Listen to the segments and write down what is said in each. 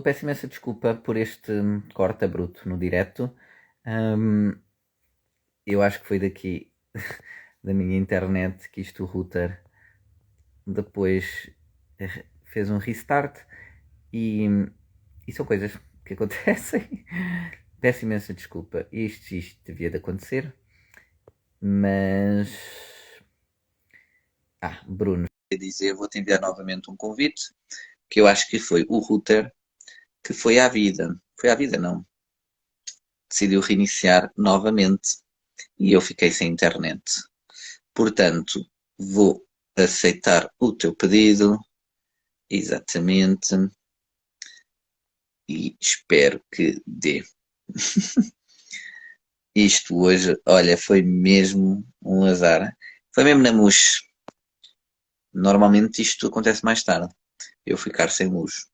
Peço imensa desculpa por este corte bruto no direto. Hum, eu acho que foi daqui da minha internet que isto o router depois fez um restart e, e são coisas que acontecem. Peço imensa desculpa. Isto devia de acontecer, mas. Bruno, quer dizer, vou-te enviar novamente um convite, que eu acho que foi o router que foi à vida. Foi à vida, não. Decidiu reiniciar novamente e eu fiquei sem internet. Portanto, vou aceitar o teu pedido, exatamente, e espero que dê. Isto hoje, olha, foi mesmo um azar. Foi mesmo na mousse. Normalmente isto acontece mais tarde, eu ficar sem luz.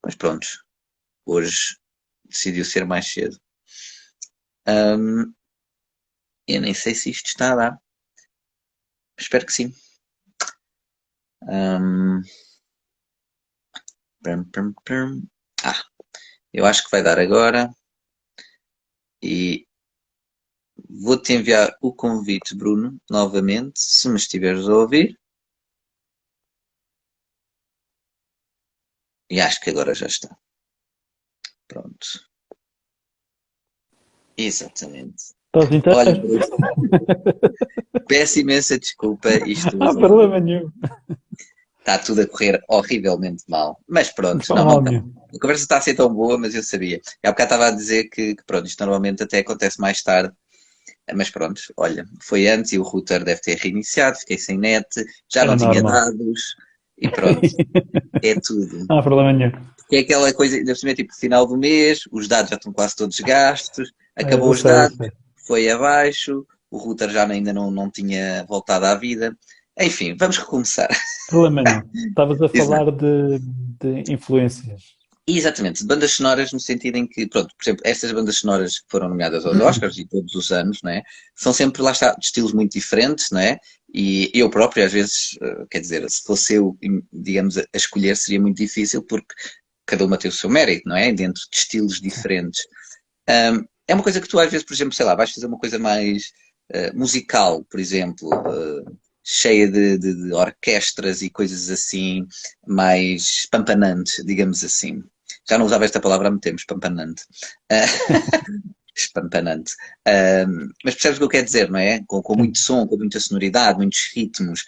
Mas pronto, hoje decidiu ser mais cedo. Eu nem sei se isto está a dar. Espero que sim. Hum, prum, prum, prum. Eu acho que vai dar agora. E vou-te enviar o convite, Bruno, novamente, se me estiveres a ouvir. E acho que agora já está. Pronto. Exatamente. Estás Olha, inteiro? Bruno, peço imensa desculpa. Isto Não há problema nenhum. está tudo a correr horrivelmente mal. Mas Não pronto, faz não mal está. nenhum. A conversa está a ser tão boa, mas eu sabia. Há bocado estava a dizer que pronto, isto normalmente até acontece mais tarde. Mas pronto, olha, foi antes e o router deve ter reiniciado, fiquei sem net, já É não tinha normal. dados e pronto, é tudo. Não há problema nenhum. Que é aquela coisa, ainda por cima, tipo, final do mês, os dados já estão quase todos gastos, acabou Eu os sei, eu dados, sei. foi abaixo, o router já ainda não tinha voltado à vida. Enfim, vamos recomeçar. Problema nenhum. Estavas a Exato. falar de influências. E exatamente, de bandas sonoras no sentido em que, pronto, por exemplo, estas bandas sonoras que foram nomeadas aos Oscars e todos os anos, não é? São sempre, lá está, de estilos muito diferentes, não é? E eu próprio, às vezes, quer dizer, se fosse eu, digamos, a escolher, seria muito difícil porque cada uma tem o seu mérito, não é? Dentro de estilos Sim. diferentes. É uma coisa que tu, às vezes, por exemplo, sei lá, vais fazer uma coisa mais musical, por exemplo, cheia de orquestras e coisas assim, mais pampanante, digamos assim. Já não usava esta palavra há muito tempo, espampanante. Ah, espampanante. Mas percebes o que eu quero dizer, não é? Com muito Sim. som, com muita sonoridade, muitos ritmos.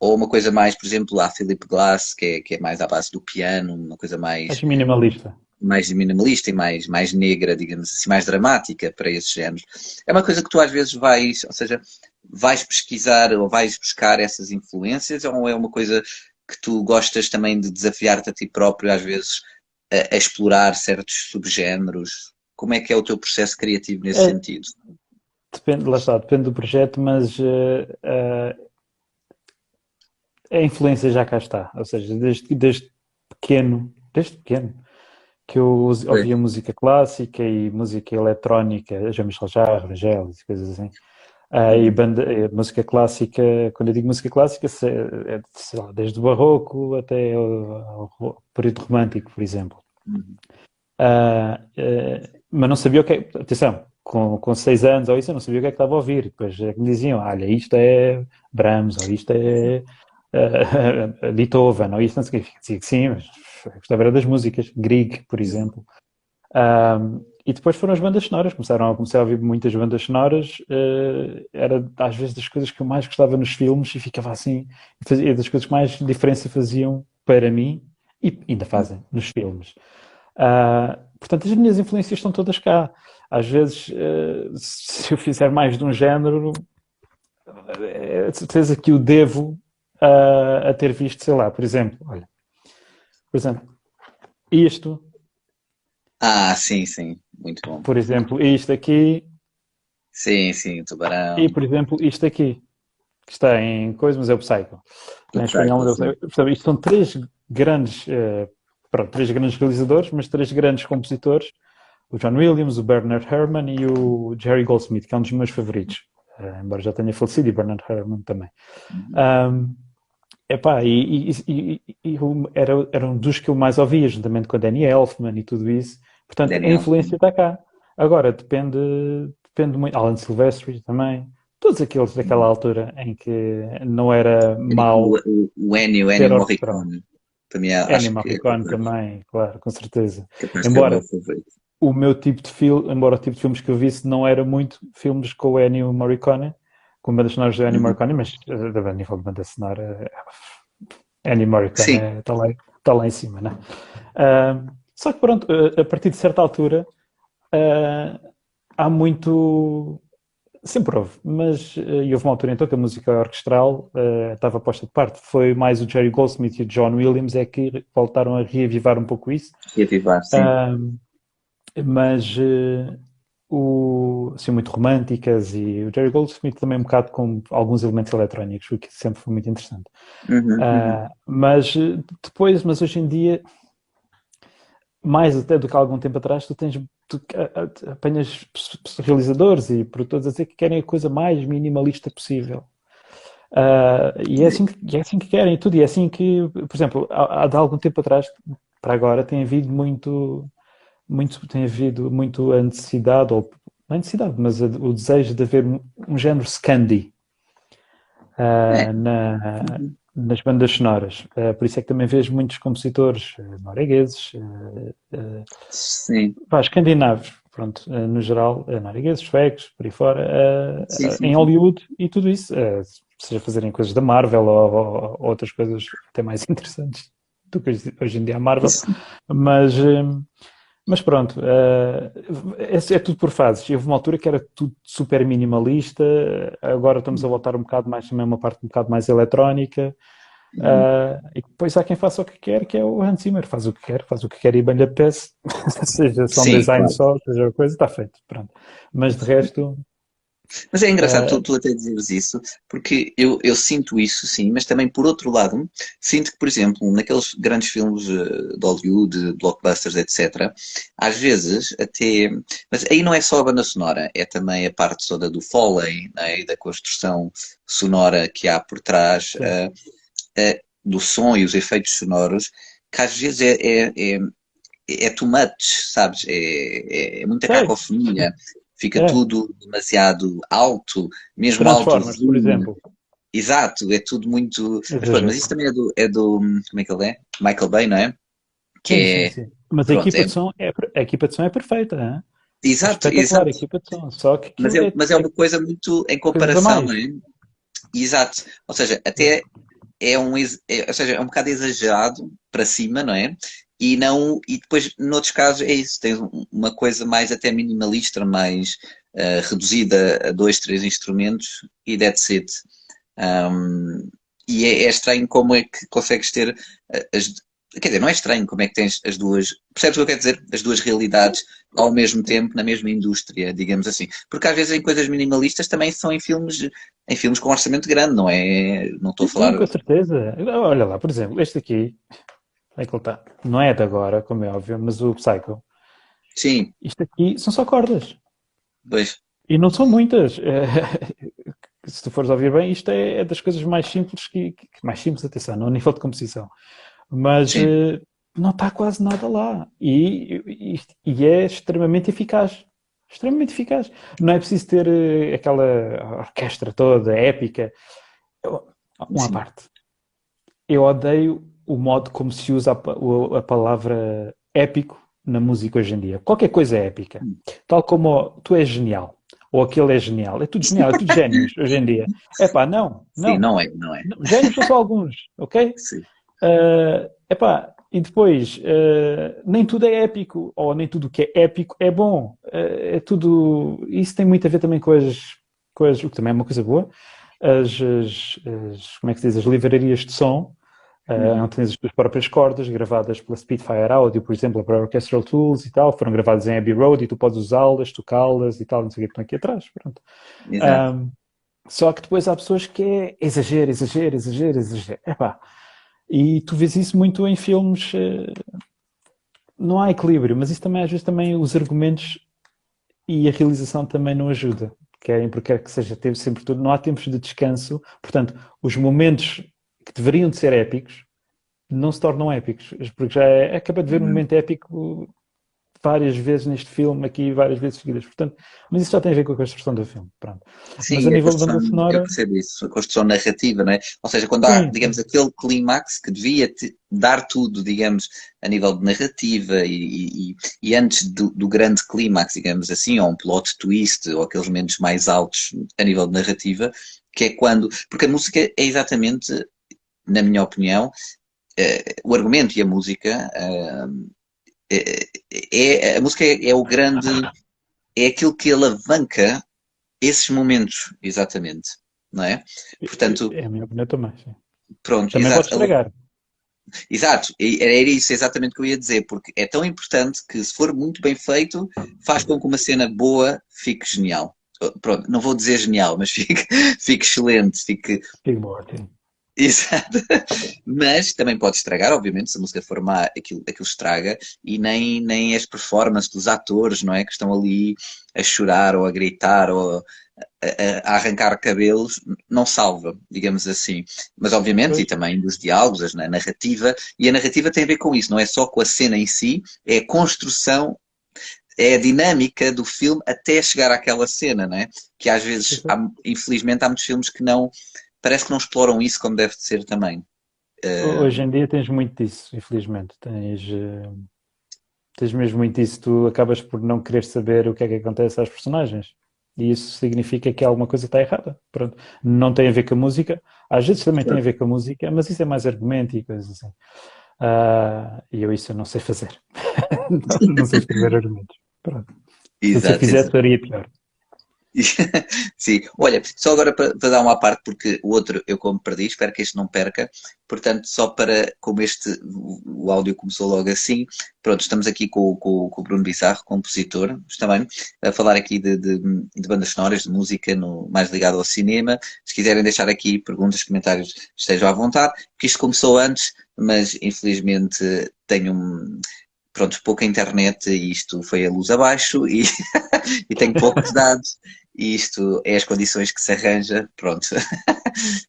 Ou uma coisa mais, por exemplo, a Philip Glass, que é mais à base do piano, uma coisa És mais, minimalista. mais minimalista e mais negra, digamos assim, mais dramática para esses géneros. É uma coisa que tu às vezes vais, ou seja, vais pesquisar ou vais buscar essas influências, ou é uma coisa que tu gostas também de desafiar-te a ti próprio, às vezes, a explorar certos subgéneros? Como é que é o teu processo criativo nesse É, sentido? depende, lá está, depende do projeto, mas a influência já cá está. Ou seja, desde pequeno, que eu Pois. ouvia música clássica e música eletrónica, Jean-Michel Jarre, Vangelis, coisas assim. E Uhum, música clássica, quando eu digo música clássica, é sei lá, desde o barroco até ao período romântico, por exemplo. uhum. Mas não sabia o que é. Atenção, com 6 anos ou isso, eu não sabia o que é que estava a ouvir. Depois é que me diziam: olha, isto é Brahms, ou isto é Beethoven, ou isto não sei o que. Dizia que sim, mas eu gostava era das músicas, Grieg, por exemplo. E depois foram as bandas sonoras, comecei a ouvir muitas bandas sonoras, era às vezes das coisas que eu mais gostava nos filmes e ficava assim, e das coisas que mais diferença faziam para mim e ainda fazem nos filmes. Portanto, as minhas influências estão todas cá. Às vezes, se eu fizer mais de um género, é de certeza que o devo a ter visto, sei lá, por exemplo, olha, por exemplo, isto, Sim, sim, muito bom. por exemplo, isto aqui Sim, sim, e, Tubarão, por exemplo, isto aqui, que está em coisa, mas é o Psycho. o Em espanhol, Psycho, mas é o sim. Psycho. Portanto, isto são grandes, três grandes realizadores, mas três grandes compositores. O John Williams, o Bernard Herrmann e o Jerry Goldsmith, que é um dos meus favoritos. Embora já tenha falecido, e Bernard Herrmann também. Uhum. Um, epá, era um dos que eu mais ouvia, juntamente com a Danny Elfman e tudo isso. Portanto, a Daniel. influência está cá. Agora, depende muito. Alan Silvestri também. Todos aqueles daquela altura em que não era mau O Ennio ser orquestral. Morricone. Para mim, Ennio acho que é Morricone também, claro, com certeza. capaz de ser o meu Embora favorito. embora o tipo de filmes que eu visse não era muito filmes com o Ennio Morricone, com bandas sonoras do Ennio Uhum. Morricone, mas a nível de banda sonora, Ennio Morricone Sim, tá lá em cima, né? Só que pronto, a partir de certa altura, ah, há muito. Sempre houve, mas e houve uma altura então que a música orquestral estava posta de parte. Foi mais o Jerry Goldsmith e o John Williams é que voltaram a reavivar um pouco isso. reativar, sim. Ah, mas assim, muito românticas e o Jerry Goldsmith também um bocado com alguns elementos eletrónicos, o que sempre foi muito interessante. Uhum, uhum. Mas hoje em dia, mais até do que há algum tempo atrás, tu apanhas realizadores e produtores a dizer que querem a coisa mais minimalista possível. E é assim que querem tudo. E é assim que, por exemplo, há de algum tempo atrás, para agora, tem havido muito a necessidade, ou não a necessidade, mas o desejo de haver um género Scandi É. uh, na, Uhum. nas bandas sonoras. Por isso é que também vejo muitos compositores noruegueses, Sim, escandinavos, pronto, no geral, noruegueses, suecos, por aí fora, sim, sim, em sim. Hollywood e tudo isso, seja fazerem coisas da Marvel ou outras coisas até mais interessantes do que hoje em dia a Marvel, Isso. mas, mas pronto, é tudo por fases. Houve uma altura que era tudo super minimalista, agora estamos a voltar um bocado mais também a uma parte um bocado mais eletrónica. Uhum. E depois há quem faça o que quer, que é o Hans Zimmer, faz o que quer e bem lhe apetece, seja som Sim, design claro. só, seja coisa, está feito, pronto. Mas de resto, Mas é engraçado uh, tu até dizeres isso, porque eu sinto isso, sim, mas também por outro lado, sinto que, por exemplo, naqueles grandes filmes de Hollywood, blockbusters, etc., às vezes até. Mas aí não é só a banda sonora, é também a parte toda do Foley, né, e da construção sonora que há por trás, sim, do som e os efeitos sonoros, que às vezes é too much, sabes? É muita sei, cacofonia, fica é. tudo demasiado alto, mesmo alto Transformers, por volume. exemplo, Exato, é tudo muito. Mas pronto, mas exagero. isso também é do. Como é que ele é? Michael Bay, não é? Que Sim, sim, é. sim. Mas Pronto, é. a equipa de som é perfeita, hein? É Exato, espetacular a exato. equipa de som, só que Mas aquilo é, mas é é uma coisa muito em coisas a comparação, não mais. é? Exato. Ou seja, até ou seja, é um bocado exagerado para cima, não é? E depois, noutros casos, é isso, tens uma coisa mais até minimalista, mais reduzida a dois, três instrumentos e that's it. Um, e é estranho como é que consegues ter as. Quer dizer, não é estranho como é que tens as duas. Percebes o que eu quero dizer? As duas realidades ao mesmo tempo na mesma indústria, digamos assim. Porque às vezes em coisas minimalistas também são em filmes com orçamento grande, não é? Não estou a Sim, sim, falar. com certeza. Olha lá, por exemplo, este aqui, é que ele está. Não é de agora, como é óbvio, mas o Psycho. Sim, Isto aqui são só cordas. pois, E não são muitas. Se tu fores ouvir bem, isto é das coisas mais simples mais simples, atenção, não a nível de composição. Mas sim, não está quase nada lá. E é extremamente eficaz. Extremamente eficaz. Não é preciso ter aquela orquestra toda épica. Eu, uma sim. parte. Eu odeio o modo como se usa a palavra épico na música hoje em dia. Qualquer coisa é épica. Tal como tu és genial, ou aquele é genial. É tudo genial, é tudo génios hoje em dia. É pá, não, Sim, não. não é, não é. Não. Génios são só alguns, ok? Sim, Epá, e depois, nem tudo é épico, ou nem tudo que é épico é bom. É tudo. Isso tem muito a ver também o que também é uma coisa boa. Como é que se diz? As livrarias de som, uhum, onde tens as tuas próprias cordas gravadas pela Spitfire Audio, por exemplo, para Orchestral Tools e tal, foram gravadas em Abbey Road e tu podes usá-las, tocá-las e tal, não sei o que estão aqui atrás. Pronto. exato. Um, Só que depois há pessoas que é exagero, exagero, exagero, exagero. Epá, e tu vês isso muito em filmes. Não há equilíbrio, mas isso também às vezes também os argumentos e a realização também não ajuda. Querem porque quer que seja sempre tudo. Não há tempos de descanso. Portanto, os momentos que deveriam de ser épicos, não se tornam épicos, porque já acaba de ver um momento épico várias vezes neste filme, aqui várias vezes seguidas. Portanto, mas isso já tem a ver com a construção do filme. Pronto. Mas a Sim, a nível de construção, banda eu sonora, percebo isso, a construção narrativa, não é? Ou seja, quando há, sim, digamos, sim. aquele clímax que devia dar tudo, digamos, a nível de narrativa e antes do grande clímax, digamos assim, ou um plot twist, ou aqueles momentos mais altos a nível de narrativa, que é quando. Porque a música é exatamente, na minha opinião, o argumento e a música. A música é o grande. É aquilo que alavanca esses momentos, exatamente, não é? Portanto, É a minha opinião também, sim. Mas pronto, também pode exato, estragar. exato, era isso exatamente que eu ia dizer, porque é tão importante que se for muito bem feito, faz com que uma cena boa fique genial. Pronto, não vou dizer genial, mas fique excelente, fique Fico boa, sim. exato. Mas também pode estragar, obviamente, se a música for má, aquilo estraga, e nem as performances dos atores, não é? Que estão ali a chorar ou a gritar ou a arrancar cabelos, não salva, digamos assim. Mas obviamente, e Pois, também dos diálogos, a narrativa, e a narrativa tem a ver com isso, não é só com a cena em si, é a construção, é a dinâmica do filme até chegar àquela cena, não é? Que às vezes, exato. infelizmente, há muitos filmes que não, parece que não exploram isso como deve de ser também. Hoje em dia tens muito disso, infelizmente. Tens mesmo muito disso. Tu acabas por não querer saber o que é que acontece às personagens. E isso significa que alguma coisa está errada. Pronto. Não tem a ver com a música. Às vezes também tem a ver com a música, mas isso é mais argumento e coisas assim. E eu isso eu não sei fazer. Não sei escrever argumentos. Pronto. Se eu Exato, fizesse, exato. faria pior. Sim, olha, só agora para dar uma parte, porque o outro eu como perdi, espero que este não perca. Portanto, só para, como o áudio começou logo assim, pronto, estamos aqui com o Bruno Bizarro, compositor, mas também a falar aqui de bandas sonoras, de música, mais ligado ao cinema. Se quiserem deixar aqui perguntas, comentários, estejam à vontade, porque isto começou antes, mas infelizmente tenho pronto, pouca internet e isto foi a luz abaixo e tenho poucos dados e isto é as condições que se arranja, pronto.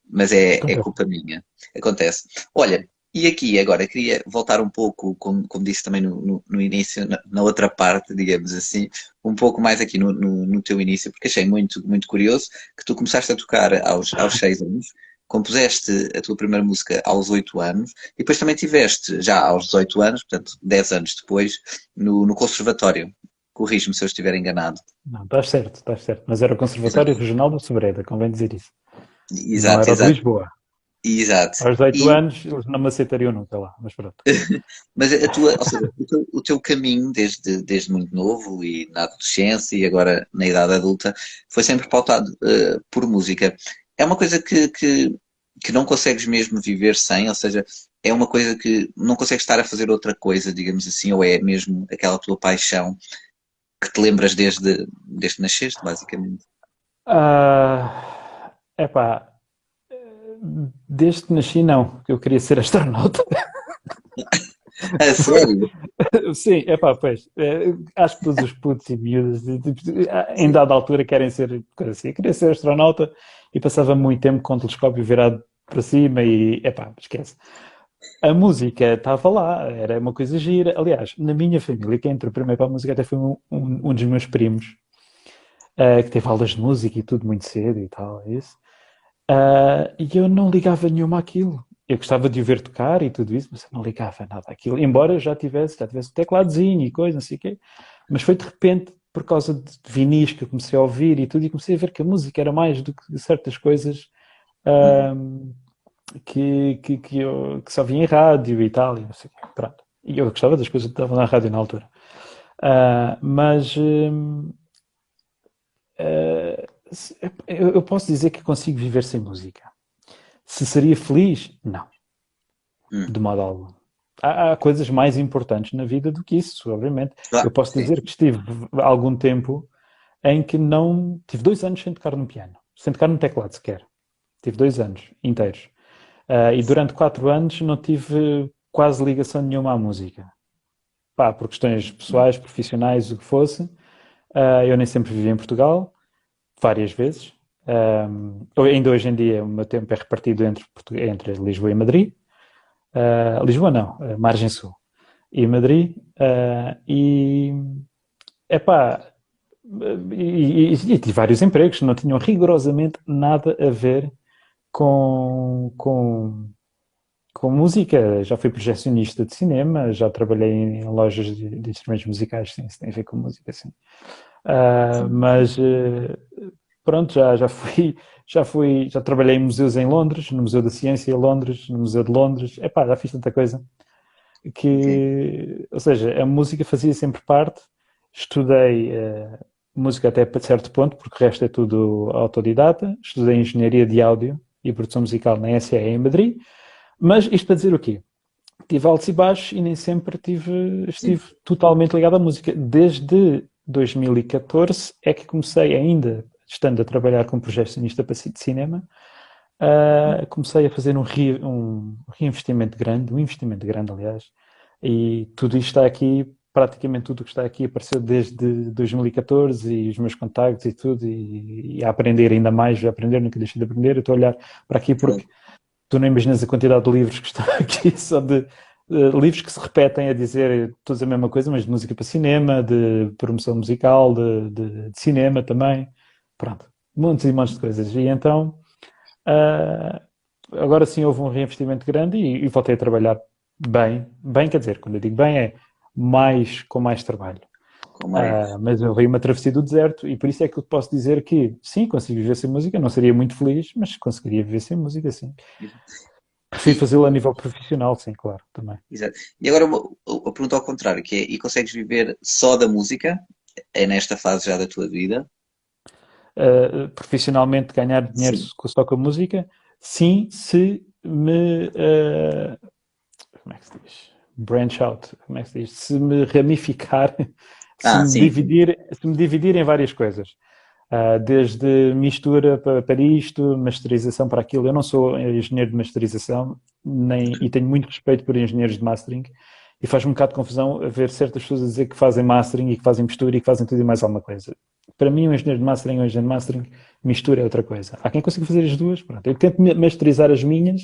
Mas é Acontece. culpa minha. Acontece. Olha, e aqui agora queria voltar um pouco, como disse também no início, na outra parte, digamos assim, um pouco mais aqui no teu início, porque achei muito curioso que tu começaste a tocar aos 6 anos, compuseste a tua primeira música aos 8 anos e depois também tiveste já aos 18 anos, portanto 10 anos depois, no conservatório. Corrige-me se eu estiver enganado. Não, estás certo. Mas era o Conservatório Exato, Regional da Sobreda, convém dizer isso. Não exato, era o de exato. Lisboa. Exato. Aos 18 E, anos, eles não me aceitariam nunca lá, mas pronto. mas a tua, ou seja, o teu caminho desde muito novo e na adolescência e agora na idade adulta foi sempre pautado por música. É uma coisa que não consegues mesmo viver sem, ou seja, é uma coisa que não consegues estar a fazer outra coisa, digamos assim, ou é mesmo aquela tua paixão que te lembras desde que nasceste, basicamente. Epá, desde que nasci, não, que eu queria ser astronauta. A sério? Sim, pois, acho que todos os putos e miúdas, tipo, em Sim. dada altura, querem ser coisa assim. Eu queria ser astronauta e passava muito tempo com o telescópio virado para cima e, esquece. A música estava lá, era uma coisa gira. Aliás, na minha família, quem entrou primeiro para a música até foi um dos meus primos, que teve aulas de música e tudo muito cedo e tal, isso. E eu não ligava nenhuma àquilo. Eu gostava de o ver tocar e tudo isso, mas eu não ligava nada àquilo. Embora eu já tivesse um tecladozinho e coisa, não sei o quê. Mas foi de repente, por causa de vinis que eu comecei a ouvir e tudo, e comecei a ver que a música era mais do que certas coisas Uhum. ahm, que só via em rádio e tal, e não sei o quê. Pronto. E eu gostava das coisas que estavam na rádio na altura. Mas eu posso dizer que consigo viver sem música. Se seria feliz? Não, Uhum. de modo algum. Há coisas mais importantes na vida do que isso, obviamente. Eu Claro, posso sim. dizer que estive algum tempo em que não. Tive 2 anos sem tocar no piano, sem tocar no teclado sequer. Tive 2 anos inteiros. E durante 4 anos não tive quase ligação nenhuma à música. Pá, por questões Uhum. pessoais, profissionais, o que fosse. Eu nem sempre vivi em Portugal, várias vezes. Ainda hoje em dia o meu tempo é repartido entre Lisboa e Madrid. Lisboa não, Margem Sul e Madrid. E epá, e tive vários empregos que não tinham rigorosamente nada a ver com música. Já fui projecionista de cinema, já trabalhei em lojas de instrumentos musicais, sim, isso tem a ver com música, sim. Mas pronto, já trabalhei em museus em Londres, no Museu da Ciência em Londres, no Museu de Londres. Epá, já fiz tanta coisa Ok. ou seja, a música fazia sempre parte. Estudei música até para certo ponto, porque o resto é tudo autodidata. Estudei engenharia de áudio e produção musical na SAE em Madrid. Mas isto para dizer o quê? Tive altos e baixos e nem sempre Sim. estive totalmente ligado à música. Desde 2014 é que comecei, ainda estando a trabalhar como projecionista de cinema, comecei a fazer um reinvestimento grande, um investimento grande, aliás, e tudo isto está aqui, praticamente tudo o que está aqui apareceu desde 2014 e os meus contactos e tudo, e a aprender ainda mais, a aprender, nunca deixei de aprender. Eu estou a olhar para aqui porque Claro. tu não imaginas a quantidade de livros que estão aqui, só de livros que se repetem a dizer todos a mesma coisa, mas de música para cinema, de promoção musical, de cinema também. Pronto, montes e montes de coisas. E então, uh, agora sim houve um reinvestimento grande e voltei a trabalhar bem. Bem, quer dizer, quando eu digo bem é com mais trabalho. Como é? Mas eu veio uma travessia do deserto e por isso é que eu posso dizer que sim, consigo viver sem música, não seria muito feliz, mas conseguiria viver sem música, sim. Prefiro E, fazê-lo a nível profissional, sim, claro, também. exato. E agora uma pergunta ao contrário, que é, e consegues viver só da música? É nesta fase já da tua vida? Profissionalmente ganhar dinheiro Sim. só com a música, sim, se me como é que se diz? Branch out, como é que se diz? Se me ramificar, Ah, sim, sim. se me dividir em várias coisas. Desde mistura para isto, masterização para aquilo. Eu não sou engenheiro de masterização e tenho muito respeito por engenheiros de mastering e faz um bocado de confusão ver certas pessoas a dizer que fazem mastering e que fazem mistura e que fazem tudo e mais alguma coisa. Para mim, um engenheiro de mastering ou um engenheiro de mastering, mistura é outra coisa. Há quem consiga fazer as duas. Pronto. Eu tento masterizar as minhas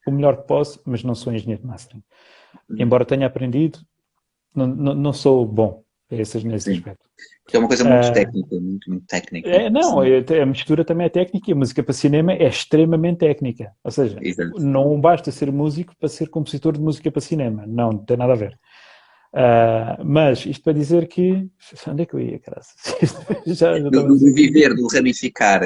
o melhor que posso, mas não sou engenheiro de mastering. Uhum. Embora tenha aprendido, não sou bom nesse Sim. aspecto. Porque é uma coisa muito Uh, técnica, muito, muito técnica. não, Sim. a mistura também é técnica e a música para cinema é extremamente técnica. Ou seja, Exato. não basta ser músico para ser compositor de música para cinema. Não tem nada a ver. Mas isto para dizer que. Onde é que eu ia, cara? Já estava a Do dizer. viver, do ramificar.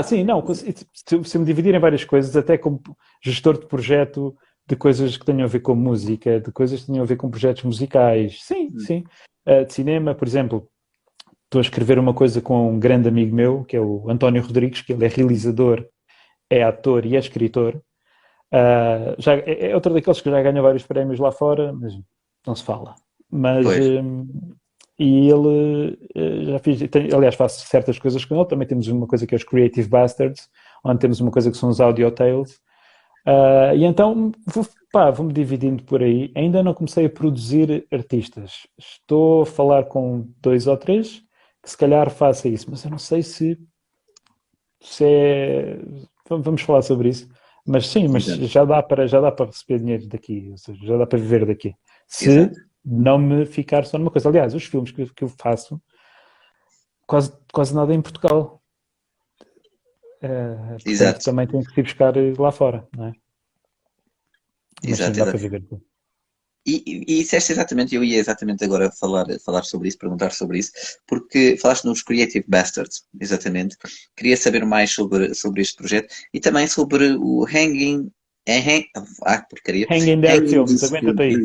Sim, não. Se me dividir em várias coisas, até como gestor de projeto, de coisas que tenham a ver com música, de coisas que tenham a ver com projetos musicais. Sim, Hum. sim. De cinema, por exemplo. Estou a escrever uma coisa com um grande amigo meu, que é o António Rodrigues, que ele é realizador, é ator e é escritor. É outro daqueles que já ganha vários prémios lá fora, mas não se fala. Mas, Pois. e ele já fiz, aliás, faço certas coisas com ele. Também temos uma coisa que é os Creative Bastards, onde temos uma coisa que são os Audio Tales. E então vou-me dividindo por aí. Ainda não comecei a produzir artistas. Estou a falar com dois ou três que se calhar faça isso, mas eu não sei se é. Vamos falar sobre isso. Mas sim, mas Exato. já dá para receber dinheiro daqui, ou seja, já dá para viver daqui. Se Exato. não me ficar só numa coisa. Aliás, os filmes que eu faço, quase nada em Portugal. Portanto, Exato. também tenho que ir buscar lá fora, não é? Mas sim, Exato. dá para Exato. viver. E disseste exatamente, eu ia exatamente agora falar sobre isso, perguntar sobre isso, porque falaste nos Creative Bastards, exatamente. Queria saber mais sobre este projeto e também sobre o Hanging. Porcaria. Hang in there Hanging Films, this aguenta-te Film. aí.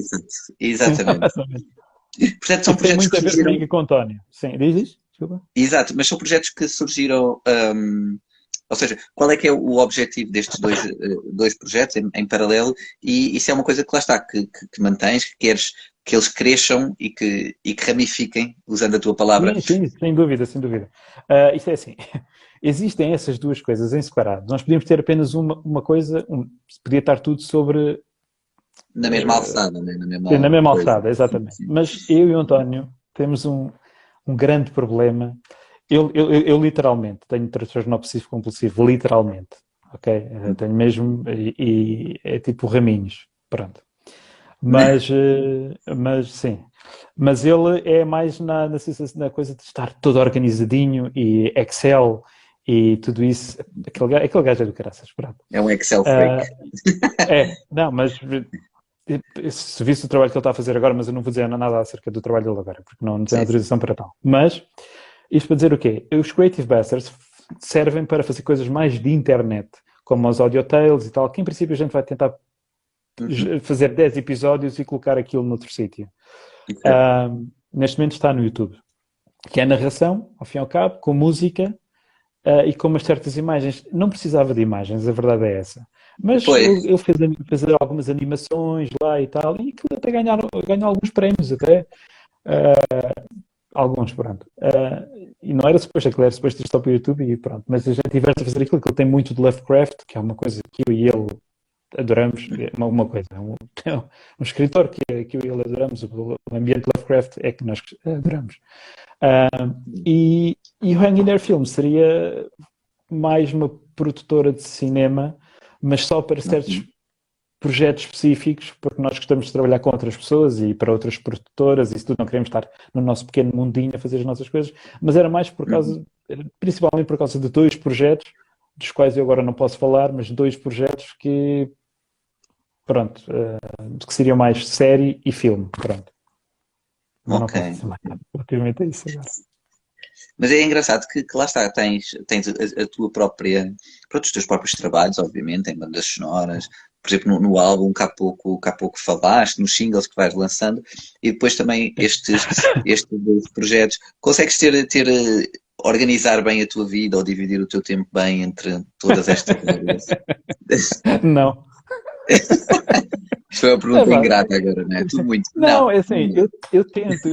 Exato, exatamente. Portanto, são Isto tem projetos muito que a ver surgiram. comigo e com o António. Sim, diz? Desculpa. Exato, mas são projetos que surgiram. Ou seja, qual é que é o objetivo destes dois projetos em paralelo e se é uma coisa que lá está, que mantens, que queres que eles cresçam e que ramifiquem, usando a tua palavra. Sim, sim, sem dúvida, sem dúvida. Isto é assim, existem essas duas coisas em separado. Nós podíamos ter apenas uma coisa, podia estar tudo sobre, Na mesma alçada, né? Na na mesma mesma coisa. alçada, Sim, exatamente. sim. Mas eu e o António temos um grande problema Eu literalmente tenho transtorno obsessivo compulsivo, literalmente, ok? Eu tenho mesmo, e é tipo raminhos, pronto. Mas sim, mas ele é mais na coisa de estar todo organizadinho e Excel e tudo isso. Aquele gajo é do caraças, pronto. É um Excel freak. Ah, não, mas se visse o trabalho que ele está a fazer agora, mas eu não vou dizer nada acerca do trabalho dele agora, porque não tenho Sim, sim. autorização para tal. Mas, isto para dizer o quê? Os Creative Bastards servem para fazer coisas mais de internet, como os audio tales e tal, que em princípio a gente vai tentar Uhum. fazer 10 episódios e colocar aquilo noutro sítio. Ok. Neste momento está no YouTube, que é narração, ao fim e ao cabo, com música e com umas certas imagens. Não precisava de imagens, a verdade é essa. Mas Pois, ele fez algumas animações lá e tal, e aquilo até ganhou alguns prémios, até. Alguns, pronto. E não era suposto, aquilo era suposto ir só para o YouTube e pronto. Mas a gente diverte a fazer aquilo, que ele tem muito de Lovecraft, que é uma coisa que eu e ele adoramos, é uma coisa, um escritor que eu e ele adoramos, o ambiente Lovecraft é que nós adoramos. E o Hanging There Film seria mais uma produtora de cinema, mas só para certos ok. projetos específicos, porque nós gostamos de trabalhar com outras pessoas e para outras produtoras e isso tudo, não queremos estar no nosso pequeno mundinho a fazer as nossas coisas, mas era mais por Uhum. causa, principalmente por causa de dois projetos, dos quais eu agora não posso falar, mas dois projetos que, pronto, que seriam mais série e filme, pronto. Mas não Ok. posso dizer mais nada relativamente a isso agora. Mas é engraçado que lá está, tens a tua própria, pronto, os teus próprios trabalhos, obviamente, em bandas sonoras, por exemplo, no álbum que há pouco falaste, nos singles que vais lançando, e depois também estes dois projetos. Consegues organizar bem a tua vida ou dividir o teu tempo bem entre todas estas áreas? Não. Isto é uma É, pergunta pá, ingrata agora, não é? Tudo muito. Não, não, é assim, não. eu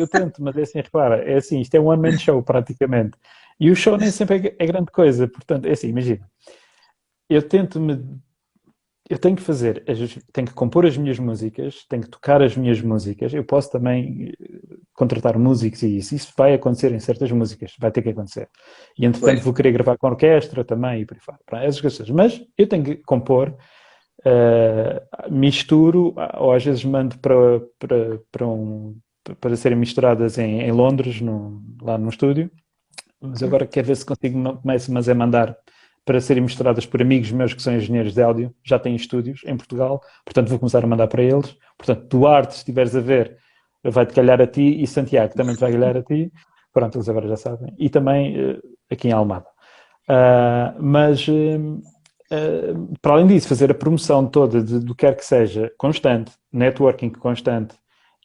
tento, mas é assim, repara, é assim, isto é um one-man show praticamente. E o show nem sempre é grande coisa, portanto, é assim, imagina, eu tento-me, eu tenho que fazer, tenho que compor as minhas músicas, tenho que tocar as minhas músicas, eu posso também contratar músicos e isso vai acontecer em certas músicas, vai ter que acontecer. E entretanto Pois, vou querer gravar com orquestra também e por aí fora, para essas coisas. Mas eu tenho que compor, misturo, ou às vezes mando para serem misturadas em Londres, lá no estúdio, mas agora quero ver se consigo, começo, mas é mandar para serem misturadas por amigos meus que são engenheiros de áudio, já têm estúdios em Portugal, portanto vou começar a mandar para eles. Portanto, Duarte, se estiveres a ver, vai-te calhar a ti, e Santiago também te vai calhar a ti. Pronto, eles agora já sabem. E também aqui em Almada. Mas para além disso, fazer a promoção toda do que quer que seja constante, networking constante,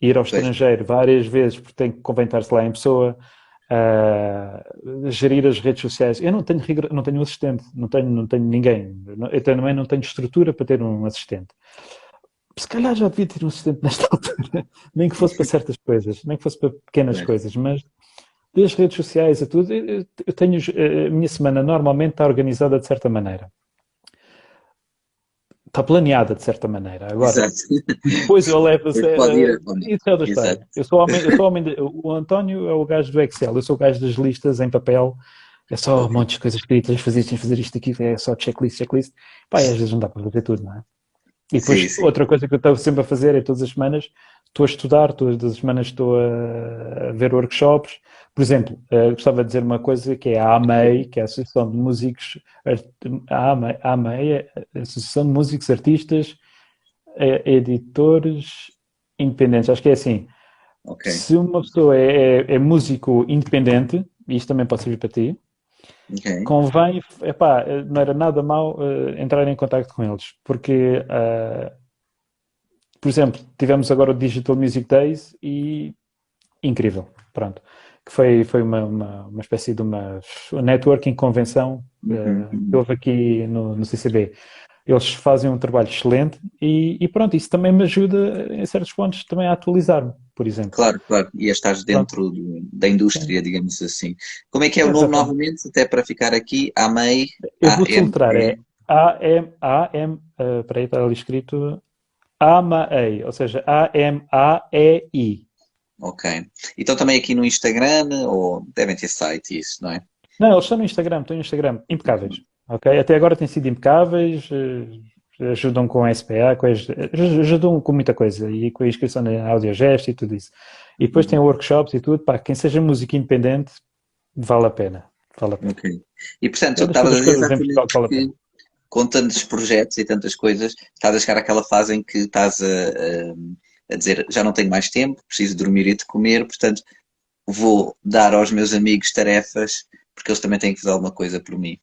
ir ao pois. estrangeiro várias vezes, porque tem que convém estar-se lá em pessoa, gerir as redes sociais. Eu não tenho não tenho um assistente, não tenho ninguém. Eu também não tenho estrutura para ter um assistente. Se calhar já devia ter um assistente nesta altura, nem que fosse para certas coisas, nem que fosse para pequenas Pois. coisas, mas das redes sociais a tudo, eu tenho, a minha semana normalmente está organizada de certa maneira. Está planeada de certa maneira. Agora, Exato. depois eu levo Depois pode ir ou não. isso é outra Exato. história. Eu sou homem o António é o gajo do Excel, eu sou o gajo das listas em papel, é só um Ok. monte de coisas escritas, fazer isto aqui, é só checklist. Pá, e às vezes não dá para fazer tudo, não é? E Sim, depois, sim. outra coisa que eu estou sempre a fazer é todas as semanas, estou a estudar, todas as semanas estou a ver workshops. Por exemplo, gostava de dizer uma coisa que é a AMEI, que é a Associação de Músicos, a AMEI é a Associação de Músicos, Artistas, Editores Independentes. Acho que é assim, Ok. se uma pessoa é músico independente, e isto também pode servir para ti, Ok. convém, epá, não era nada mal entrar em contato com eles, porque por exemplo, tivemos agora o Digital Music Days e incrível, pronto. Que foi uma espécie de uma networking convenção Uhum, que uhum. houve aqui no CCB. Eles fazem um trabalho excelente e pronto, isso também me ajuda em certos pontos também a atualizar-me, por exemplo. Claro, claro. E estás Pronto, dentro da sim, indústria, digamos assim. Como é que é o nome exatamente. novamente? Até para ficar aqui, AMEI, Eu vou soltar, A-M-E. é A-M, peraí, está ali escrito AMAEI, ou seja, AMAEI. Ok. Então também aqui no Instagram, ou devem ter site isso, não é? Não, eles estão no Instagram, impecáveis. Ok? Até agora têm sido impecáveis, ajudam com a SPA, ajudam com muita coisa, e com a inscrição na Audiogesto e tudo isso. E depois tem Uhum. workshops e tudo, pá, quem seja música independente, vale a pena. Vale a pena. Ok. E portanto, É das estavas a poucas dizer coisas em Portugal exatamente que vale a pena. que com tantos projetos e tantas coisas, estás a chegar àquela fase em que estás a dizer já não tenho mais tempo, preciso dormir e de comer, portanto vou dar aos meus amigos tarefas porque eles também têm que fazer alguma coisa por mim.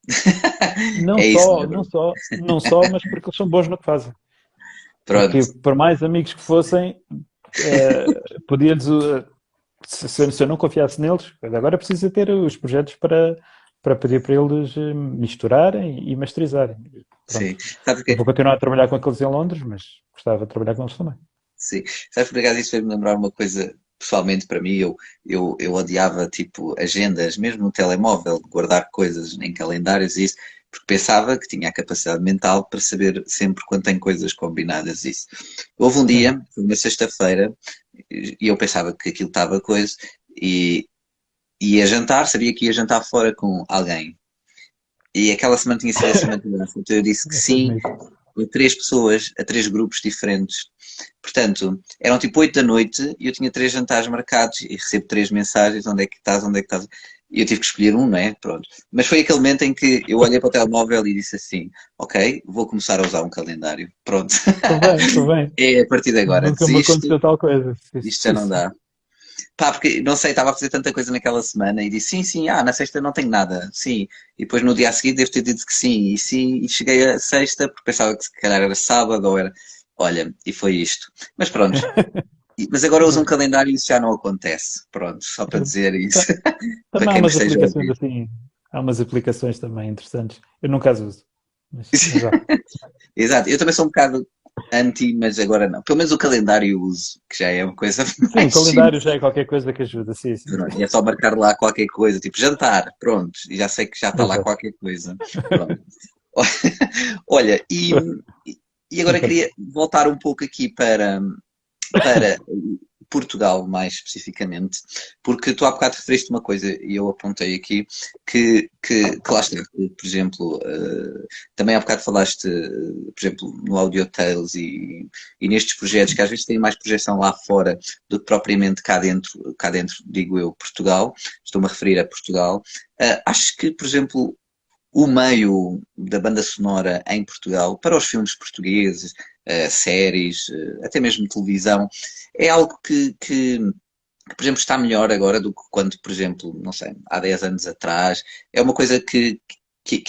Não É isso, não só, é, não bro? só, não só, mas porque eles são bons no que fazem. Porque Pronto, por mais amigos que fossem, podia-lhes, se eu não confiasse neles, agora precisa ter os projetos para pedir para eles misturarem e masterizarem. sim. Pronto. Sabe Eu porquê? vou continuar a trabalhar com aqueles em Londres, mas gostava de trabalhar com eles também. Sim. Sabes, por acaso, isso fez-me lembrar uma coisa, pessoalmente, para mim, eu odiava, tipo, agendas, mesmo no telemóvel, de guardar coisas em calendários e isso, porque pensava que tinha a capacidade mental para saber sempre quando tem coisas combinadas isso. Houve um Sim. dia, foi uma sexta-feira, e eu pensava que aquilo estava coisa, e ia jantar, sabia que ia jantar fora com alguém. E aquela semana tinha sido a semana de dança, então eu disse que Essa é sim, bonita. a três pessoas, a três grupos diferentes. Portanto, eram tipo 8 da noite e eu tinha três jantares marcados e recebo três mensagens: onde é que estás, onde é que estás? E eu tive que escolher um, não é? Pronto. Mas foi aquele momento em que eu olhei para o telemóvel e disse assim: ok, vou começar a usar um calendário. Pronto. Convém, convém. É a partir de agora, Nunca me desisto, aconteceu tal coisa. Sim, isto já sim, não sim. dá. Pá, porque não sei, estava a fazer tanta coisa naquela semana e disse sim, sim, na sexta não tenho nada, sim. E depois no dia a seguir devo ter dito que sim, e cheguei a sexta porque pensava que se calhar era sábado ou era. Olha, e foi isto. Mas pronto, mas agora uso um calendário e isso já não acontece. Pronto, só para dizer isso, Ta- para Também há quem me umas esteja a aplicações ouvir. assim, há umas aplicações também interessantes. Eu nunca as uso, mas já. Exato, eu também sou um bocado anti, mas agora não. Pelo menos o calendário eu uso, que já é uma coisa Sim, o mais calendário já simples. é qualquer coisa que ajuda. Sim, sim, sim. Pronto, é só marcar lá qualquer coisa, tipo jantar, pronto, e já sei que já está lá Exato. qualquer coisa. Pronto. Olha, e agora Então, queria voltar um pouco aqui para Portugal, mais especificamente, porque tu há bocado referiste uma coisa e eu apontei aqui que lá está, que, por exemplo, também há bocado falaste, por exemplo, no Audio Tales e nestes projetos que às vezes têm mais projeção lá fora do que propriamente cá dentro, digo eu, Portugal, estou-me a referir a Portugal. Acho que, por exemplo, o meio da banda sonora em Portugal, para os filmes portugueses, séries, até mesmo televisão, é algo que, por exemplo, está melhor agora do que quando, por exemplo, não sei, há 10 anos atrás. É uma coisa que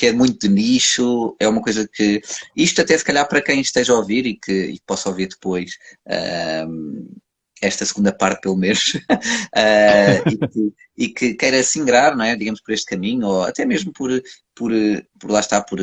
é muito de nicho, é uma coisa que. Isto até se calhar para quem esteja a ouvir e que possa ouvir depois. ehm, esta segunda parte, pelo menos, e que queira se ingrar, não é? Digamos, por este caminho, ou até mesmo por lá está, por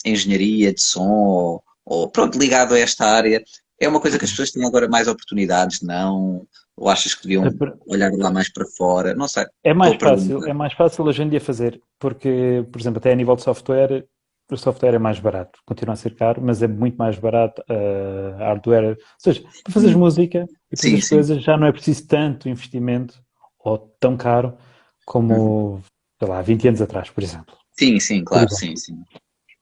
engenharia de som, ou pronto, ligado a esta área. É uma coisa que as pessoas têm agora mais oportunidades, não? Ou achas que deviam olhar lá mais para fora? Não sei. Estou a perguntar. é mais fácil hoje em dia fazer, porque, por exemplo, até a nível de software, o software é mais barato. Continua a ser caro, mas é muito mais barato a hardware. Ou seja, para fazeres Hum, música e para sim, fazeres sim. coisas já não é preciso tanto investimento ou tão caro Uhum. como, sei lá, 20 anos atrás, por exemplo. Sim, sim, Por claro, exemplo. sim, sim.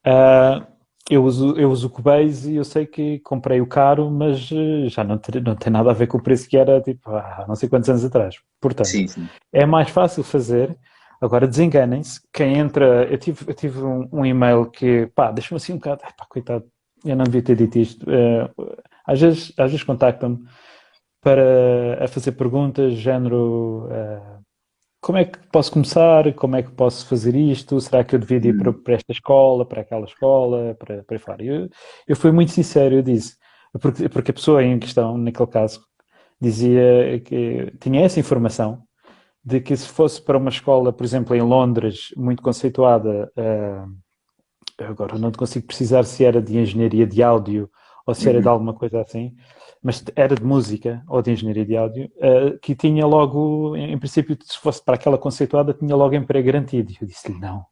Ah, eu uso o Cubase e eu sei que comprei o caro, mas já não tem nada a ver com o preço que era tipo, há não sei quantos anos atrás. Portanto, Sim, sim. é mais fácil fazer. Agora, desenganem-se. Quem entra. Eu tive um e-mail que, pá, deixa-me assim um bocado. Pá, coitado, eu não devia ter dito isto. Às vezes contactam-me para a fazer perguntas, género. Como é que posso começar? Como é que posso fazer isto? Será que eu devia ir para, Hum, para esta escola, para aquela escola, para aí fora? Eu fui muito sincero, eu disse, porque a pessoa em questão, naquele caso, dizia que tinha essa informação de que se fosse para uma escola, por exemplo, em Londres, muito conceituada, agora não te consigo precisar se era de engenharia de áudio ou se era de uhum. alguma coisa assim, mas era de música ou de engenharia de áudio, que tinha logo, em princípio, se fosse para aquela conceituada, tinha logo emprego garantido. E eu disse-lhe, não,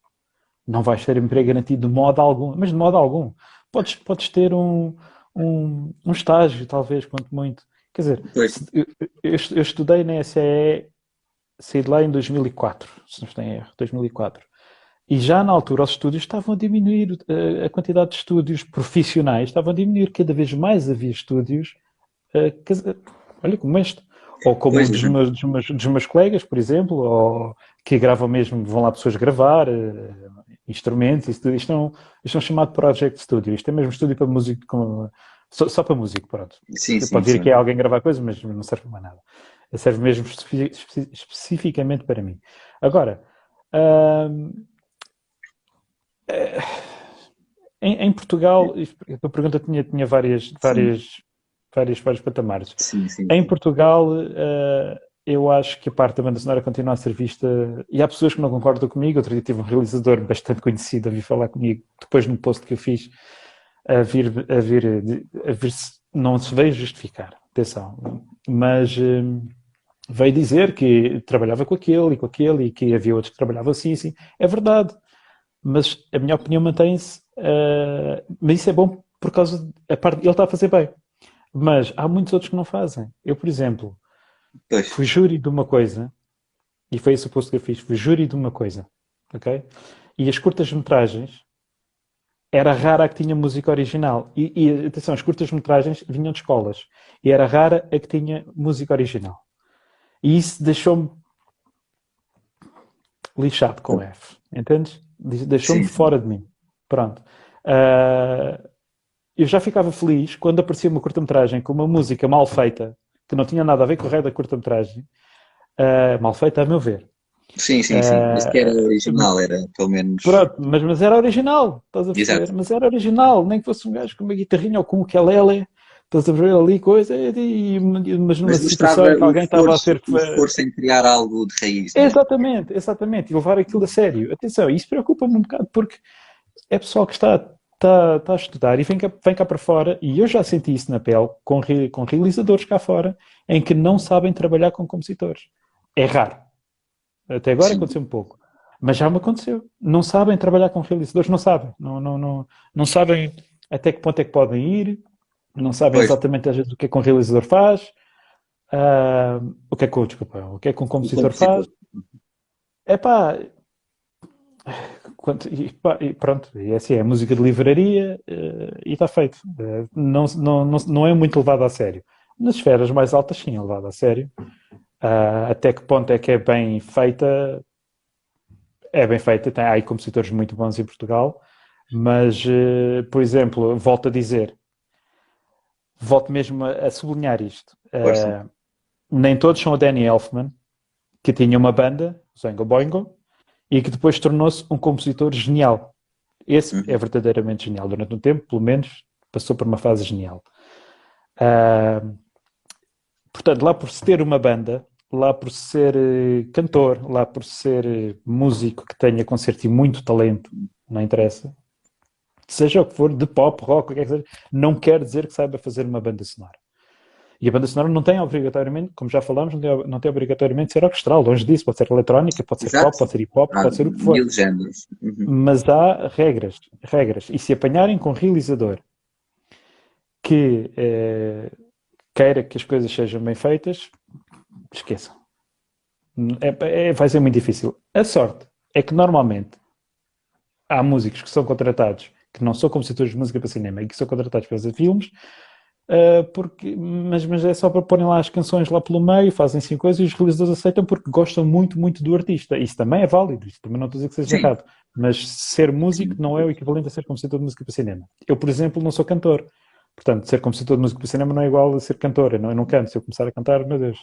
não vais ter emprego garantido de modo algum, mas de modo algum. Podes ter um estágio, talvez, quanto muito. Quer dizer, Pois. eu estudei na SEE saí de lá em 2004, se não estou em erro, 2004. E já na altura os estúdios estavam a diminuir, a quantidade de estúdios profissionais estavam a diminuir, cada vez mais havia estúdios, olha como este, ou como um Pois, dos meus colegas, por exemplo, ou que gravam mesmo, vão lá pessoas gravar instrumentos, isso tudo. Isto é um chamado Project Studio, isto é mesmo estúdio para músico, só para músico, pronto. sim, sim, Pode vir aqui sim. alguém gravar coisas, mas não serve para mais nada. Serve mesmo especificamente para mim. Agora, hum, em Portugal, a pergunta tinha Sim, vários patamares. sim, sim, Em sim. Portugal, eu acho que a parte da banda sonora continua a ser vista, e há pessoas que não concordam comigo. Outro dia tive um realizador bastante conhecido a vir falar comigo, depois num post que eu fiz, a vir se não se veio justificar, atenção, mas veio dizer que trabalhava com aquele e que havia outros que trabalhavam assim, assim. É verdade, mas a minha opinião mantém-se. Mas isso é bom por causa da parte. Ele está a fazer bem, mas há muitos outros que não fazem. Eu, por exemplo, Pois, fui júri de uma coisa, e foi esse o posto que eu fiz. Fui júri de uma coisa, ok? E as curtas-metragens era rara a que tinha música original. E atenção, as curtas-metragens vinham de escolas. E era rara a que tinha música original. E isso deixou-me lixado com F. Entendes? Deixou-me sim, sim. fora de mim. Pronto. Uh, eu já ficava feliz quando aparecia uma curta-metragem com uma música mal feita, que não tinha nada a ver com o resto da curta-metragem, mal feita a meu ver. Sim, sim, sim. Mas que era Uh, original, era pelo menos. pronto, mas era original, estás a Exato. perceber? Mas era original, nem que fosse um gajo com uma guitarrinha ou com um ukulele, estás a ver ali coisa, mas numa Mas mostrava situação em que alguém estava a ter que. o esforço em criar algo de raiz, não é? Exatamente, exatamente, e levar aquilo a sério. Atenção, isso preocupa-me um bocado porque é pessoal que está a estudar e vem cá para fora, e eu já senti isso na pele com realizadores cá fora, em que não sabem trabalhar com compositores. É raro. Até agora Sim. aconteceu um pouco. Mas já me aconteceu. Não sabem trabalhar com realizadores, não sabem. Não sabem até que ponto é que podem ir, não sabem Pois, exatamente às vezes o que é que um realizador faz, o que é que um o compositor compositor. faz. É pá, e pronto, e é assim, é música de livraria e está feito. Não é muito levado a sério. Nas esferas mais altas, sim, é levado a sério. Até que ponto é que é bem feita? É bem feita. Há aí compositores muito bons em Portugal, mas, por exemplo, volto a dizer, volto mesmo a sublinhar isto. Força. Nem todos são o Danny Elfman, que tinha uma banda, Oingo Boingo, e que depois tornou-se um compositor genial. Esse é Uhum. verdadeiramente genial. Durante um tempo, pelo menos, passou por uma fase genial. Uh, portanto, lá por se ter uma banda, lá por ser cantor, lá por ser músico que tenha concerto e muito talento, não interessa, seja o que for, de pop, rock, o que é que seja, não quer dizer que saiba fazer uma banda sonora. E a banda sonora não tem obrigatoriamente, como já falámos, não tem obrigatoriamente de ser orquestral. Longe disso, pode ser eletrónica, pode ser pop, Exato. pode ser hip hop, Há pode ser o que for. mil géneros. Uhum. Mas há regras, regras. E se apanharem com um realizador que queira que as coisas sejam bem feitas, esqueçam. Vai ser muito difícil. A sorte é que normalmente há músicos que são contratados, que não são compositores de música para cinema e que são contratados para fazer filmes, mas é só para porem lá as canções lá pelo meio, fazem assim coisas e os realizadores aceitam porque gostam muito, muito do artista. Isso também é válido, isso também não estou a dizer que seja Sim, errado. Mas ser músico sim. não é o equivalente a ser compositor de música para cinema. Eu, por exemplo, não sou cantor. Portanto, ser compositor de música para cinema não é igual a ser cantor. Eu não canto. Se eu começar a cantar, meu Deus.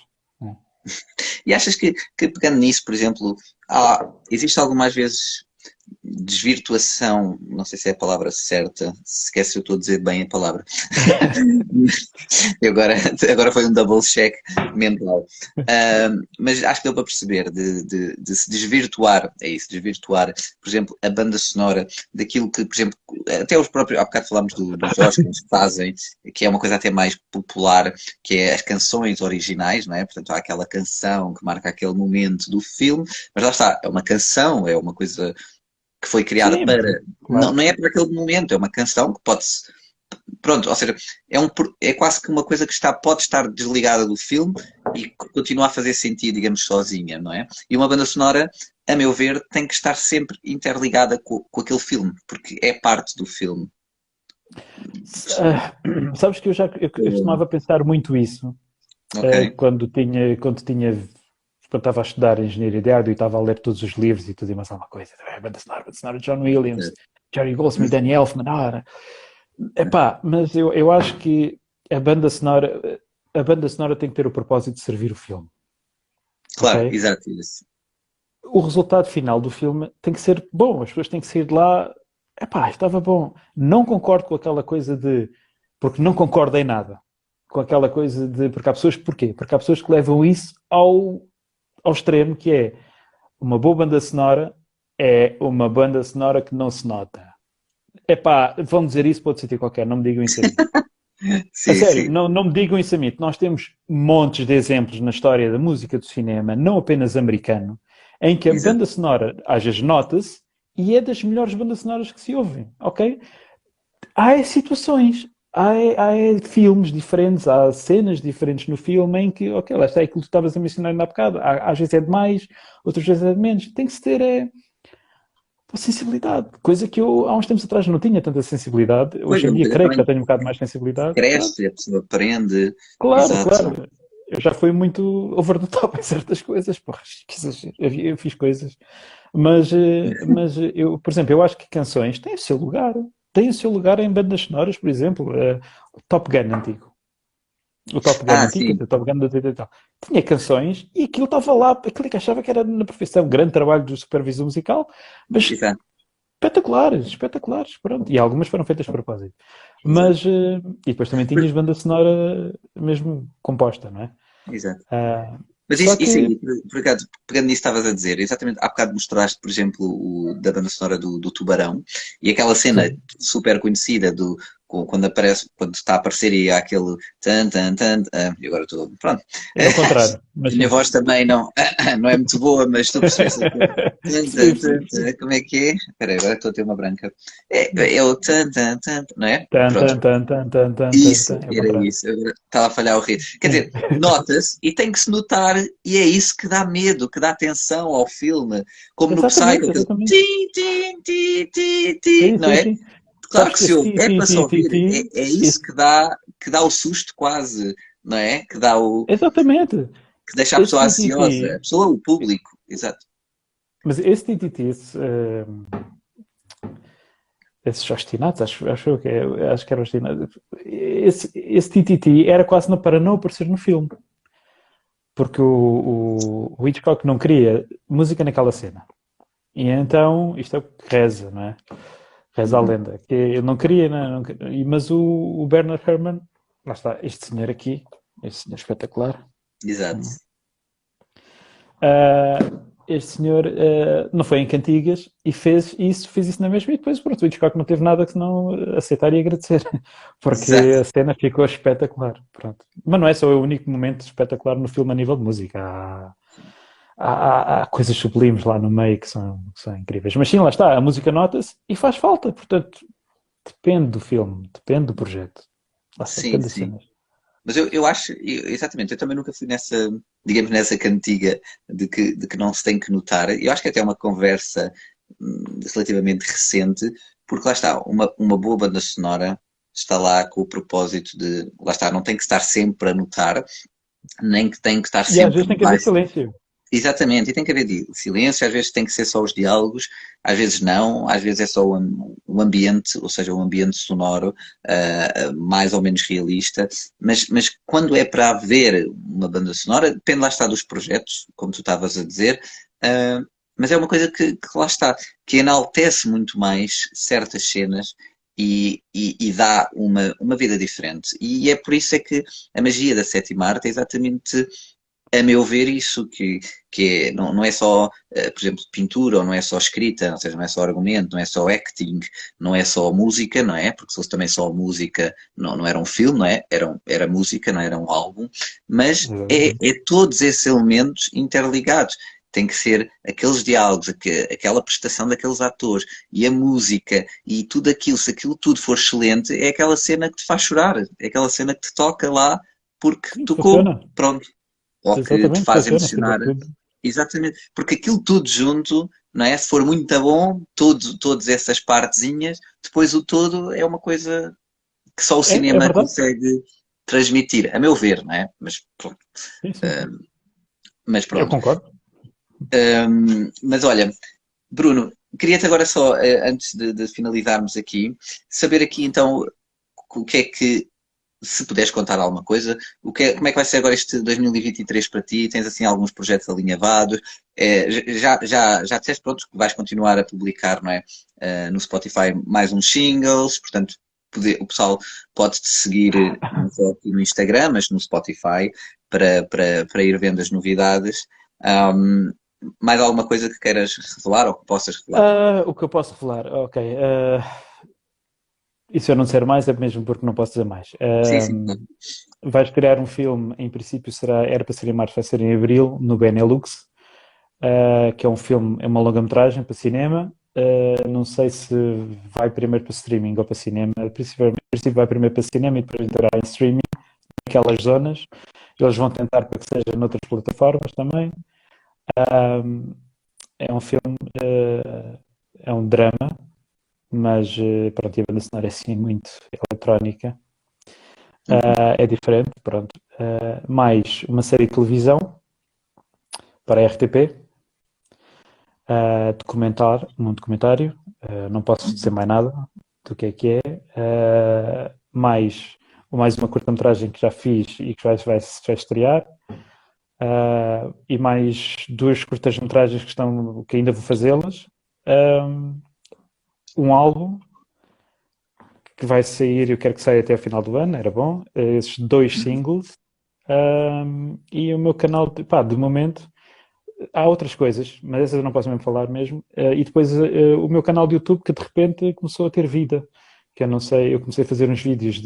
E achas que pegando nisso, por exemplo, existe algumas vezes desvirtuação, não sei se é a palavra certa, sequer se eu estou a dizer bem a palavra. E agora foi um double check mental. Mas acho que deu para perceber de se desvirtuar, é isso, desvirtuar, por exemplo, a banda sonora daquilo que, por exemplo, até os próprios, há bocado falámos dos Oscars que fazem, que é uma coisa até mais popular, que é as canções originais, não é? Portanto, há aquela canção que marca aquele momento do filme, mas lá está, é uma canção, é uma coisa que foi criada Sim, para. Não, claro. não é para aquele momento, é uma canção que pode-se. Pronto, ou seja, é quase que uma coisa que pode estar desligada do filme e continua a fazer sentido, digamos, sozinha, não é? E uma banda sonora, a meu ver, tem que estar sempre interligada com aquele filme, porque é parte do filme. Sabes que eu costumava pensar muito isso Ok, quando estava a estudar engenharia de áudio e estava a ler todos os livros e tudo e mais alguma coisa. Banda sonora de John Williams, Jerry Goldsmith, Danny Elfman. Epá, mas eu acho que a banda sonora, a banda sonora tem que ter o propósito de servir o filme, claro, ok? exato, isso. O resultado final do filme tem que ser bom, as pessoas têm que sair de lá, epá, estava bom. Não concordo com aquela coisa de, porque não concordo em nada, com aquela coisa de, porque há pessoas, porquê? Porque há pessoas que levam isso ao extremo, que é uma boa banda sonora é uma banda sonora que não se nota. Epá, vão dizer isso para outro sítio qualquer, não me digam isso a mim. A Sim, sério, sim, não me digam isso a mim. Nós temos montes de exemplos na história da música do cinema, não apenas americano, em que a exato. banda sonora, às vezes nota-se, e é das melhores bandas sonoras que se ouvem, ok? Há situações, há filmes diferentes, há cenas diferentes no filme em que, ok, lá está aquilo que tu estavas a mencionar ainda há bocado, às vezes é de mais, outras vezes é de menos. Tem que se ter sensibilidade, coisa que eu há uns tempos atrás não tinha tanta sensibilidade. Pois Hoje é, em uma dia coisa creio que já também tenho um bocado mais sensibilidade. Pronto, cresce, a pessoa aprende, claro, exato. claro. Eu já fui muito over the top em certas coisas, porra, que exagero. Eu fiz coisas. Mas eu, por exemplo, eu acho que canções têm o seu lugar. Têm o seu lugar em bandas sonoras, por exemplo, o Top Gun antigo. O Top Gun Ah, antigo, quer sim, dizer, o Top Gun do 80 e tal. Tinha canções e aquilo estava lá, aquilo que achava que era na perfeição, grande trabalho do supervisor musical, mas exato, espetaculares, espetaculares, pronto. E algumas foram feitas de propósito. exato. E depois também tinhas banda sonora mesmo composta, não é? Exato. Ah, Mas só isso que, aí, por acaso, pegando nisso que estavas a dizer, exatamente, há bocado mostraste, por exemplo, da banda sonora do Tubarão, e aquela cena sim, super conhecida quando aparece, quando está a aparecer e há aquele tan, tan, tan, e agora estou, pronto. é o contrário, A mas minha sim. voz também não é muito boa, mas estou a perceber essa coisa. Tan, Sim, tan, sim, tan, sim. tan, como é que é? Espera aí, agora estou a ter uma branca. É o tan, tan, tan, não é? Tan, Pronto. tan, tan, tan, tan, tan, tan, Isso, tan. É o era contrário. isso. Eu estava a falhar o ritmo. Quer Sim. dizer, nota-se e tem que se notar, e é isso que dá medo, que dá atenção ao filme. Como no Psycho, Exatamente, aquele exatamente. ti, ti, ti, ti, ti, Sim, não sim, é? sim. Claro Sabes que que se esse ouve, ti, é ti, para se ti, ti, ouvir, ti, é isso esse, que dá o susto quase, não é? Que dá exatamente. que deixa a Esse pessoa ti, ti, ansiosa, a ti. pessoa, o público, exato. Mas esse ti, ti, ti, esses ostinatos, acho eu que acho que era ostinatos. Esse TTT era quase para não aparecer no filme, porque o Hitchcock não queria música naquela cena. E então, isto é o que reza, não é? Reza a Uhum. lenda. Que ele não queria, não queria. Mas o Bernard Herrmann, lá está, este senhor aqui, este senhor espetacular. Exato. Este senhor não foi em cantigas e fez isso na mesma. E depois, pronto, o Hitchcock não teve nada que senão aceitar e agradecer, porque Exato. a cena ficou espetacular. Pronto. Mas não é só o único momento espetacular no filme a nível de música. Há coisas sublimes lá no meio que são incríveis. Mas sim, lá está, a música nota-se e faz falta. Portanto, depende do filme, depende do projeto. Lá está, Sim, depende das sim. cenas. Mas eu acho, exatamente, eu também nunca fui nessa, digamos, nessa cantiga de que não se tem que notar. Eu acho que até é uma conversa relativamente recente, porque lá está, uma boa banda sonora está lá com o propósito de, lá está, não tem que estar sempre a notar, nem que tem que estar E às sempre vezes tem que haver baixo. silêncio. Exatamente, e tem que haver silêncio, às vezes tem que ser só os diálogos, às vezes não, às vezes é só o ambiente, ou seja, o ambiente sonoro, mais ou menos realista, mas quando é para haver uma banda sonora, depende lá está dos projetos, como tu estavas a dizer, mas é uma coisa que lá está, que enaltece muito mais certas cenas e dá uma vida diferente. E é por isso é que a magia da sétima arte é exatamente a meu ver, isso que não é só, por exemplo, pintura, ou não é só escrita, ou seja, não é só argumento, não é só acting, não é só música, não é? Porque se fosse também só música, não era um filme, não é? Era música, não era um álbum, mas Exatamente. é todos esses elementos interligados. Tem que ser aqueles diálogos, aquela prestação daqueles atores e a música e tudo aquilo, se aquilo tudo for excelente, é aquela cena que te faz chorar, é aquela cena que te toca lá porque Sim, tocou. funciona. Pronto. ou que te Exatamente, faz funciona, fica emocionar. tudo. Exatamente, porque aquilo tudo junto, não é? Se for muito bom, todas essas partezinhas, depois o todo é uma coisa que só o É cinema verdade. consegue transmitir, a meu ver, não é? Sim, sim, sim. Mas Eu pronto. concordo. Mas olha, Bruno, queria-te agora só, antes de finalizarmos aqui, saber aqui então o que é que, se puderes contar alguma coisa, como é que vai ser agora este 2023 para ti? Tens assim alguns projetos alinhavados? Já disseste, pronto, que vais continuar a publicar, não é? No Spotify mais uns singles, portanto, o pessoal pode-te seguir não só aqui no Instagram, mas no Spotify para ir vendo as novidades. Um, Mais alguma coisa que queiras revelar ou que possas revelar? O que eu posso revelar? Ok. E se eu não disser mais, é mesmo porque não posso dizer mais. Sim, sim. Vais criar um filme, em princípio era para ser em março, vai ser em abril, no Benelux, que é um filme, é uma longa-metragem para cinema. Não sei se vai primeiro para streaming ou para cinema. Principalmente, em princípio vai primeiro para cinema e depois entrará em streaming, naquelas zonas. Eles vão tentar para que seja noutras plataformas também. Um, É um filme, é um drama, mas pronto, e a banda sonora é assim muito eletrónica. Uhum. É diferente, pronto. Mais uma série de televisão para a RTP, um documentário, não posso dizer Uhum. mais nada do que é. Mais uma curta-metragem que já fiz e que vai estrear. E mais duas curtas-metragens que ainda vou fazê-las. Um álbum que vai sair, eu quero que saia até ao final do ano, era bom. Esses dois singles. E o meu canal, pá, de momento, há outras coisas, mas essas eu não posso mesmo falar mesmo. E depois o meu canal de YouTube que de repente começou a ter vida. Que eu não sei, eu comecei a fazer uns vídeos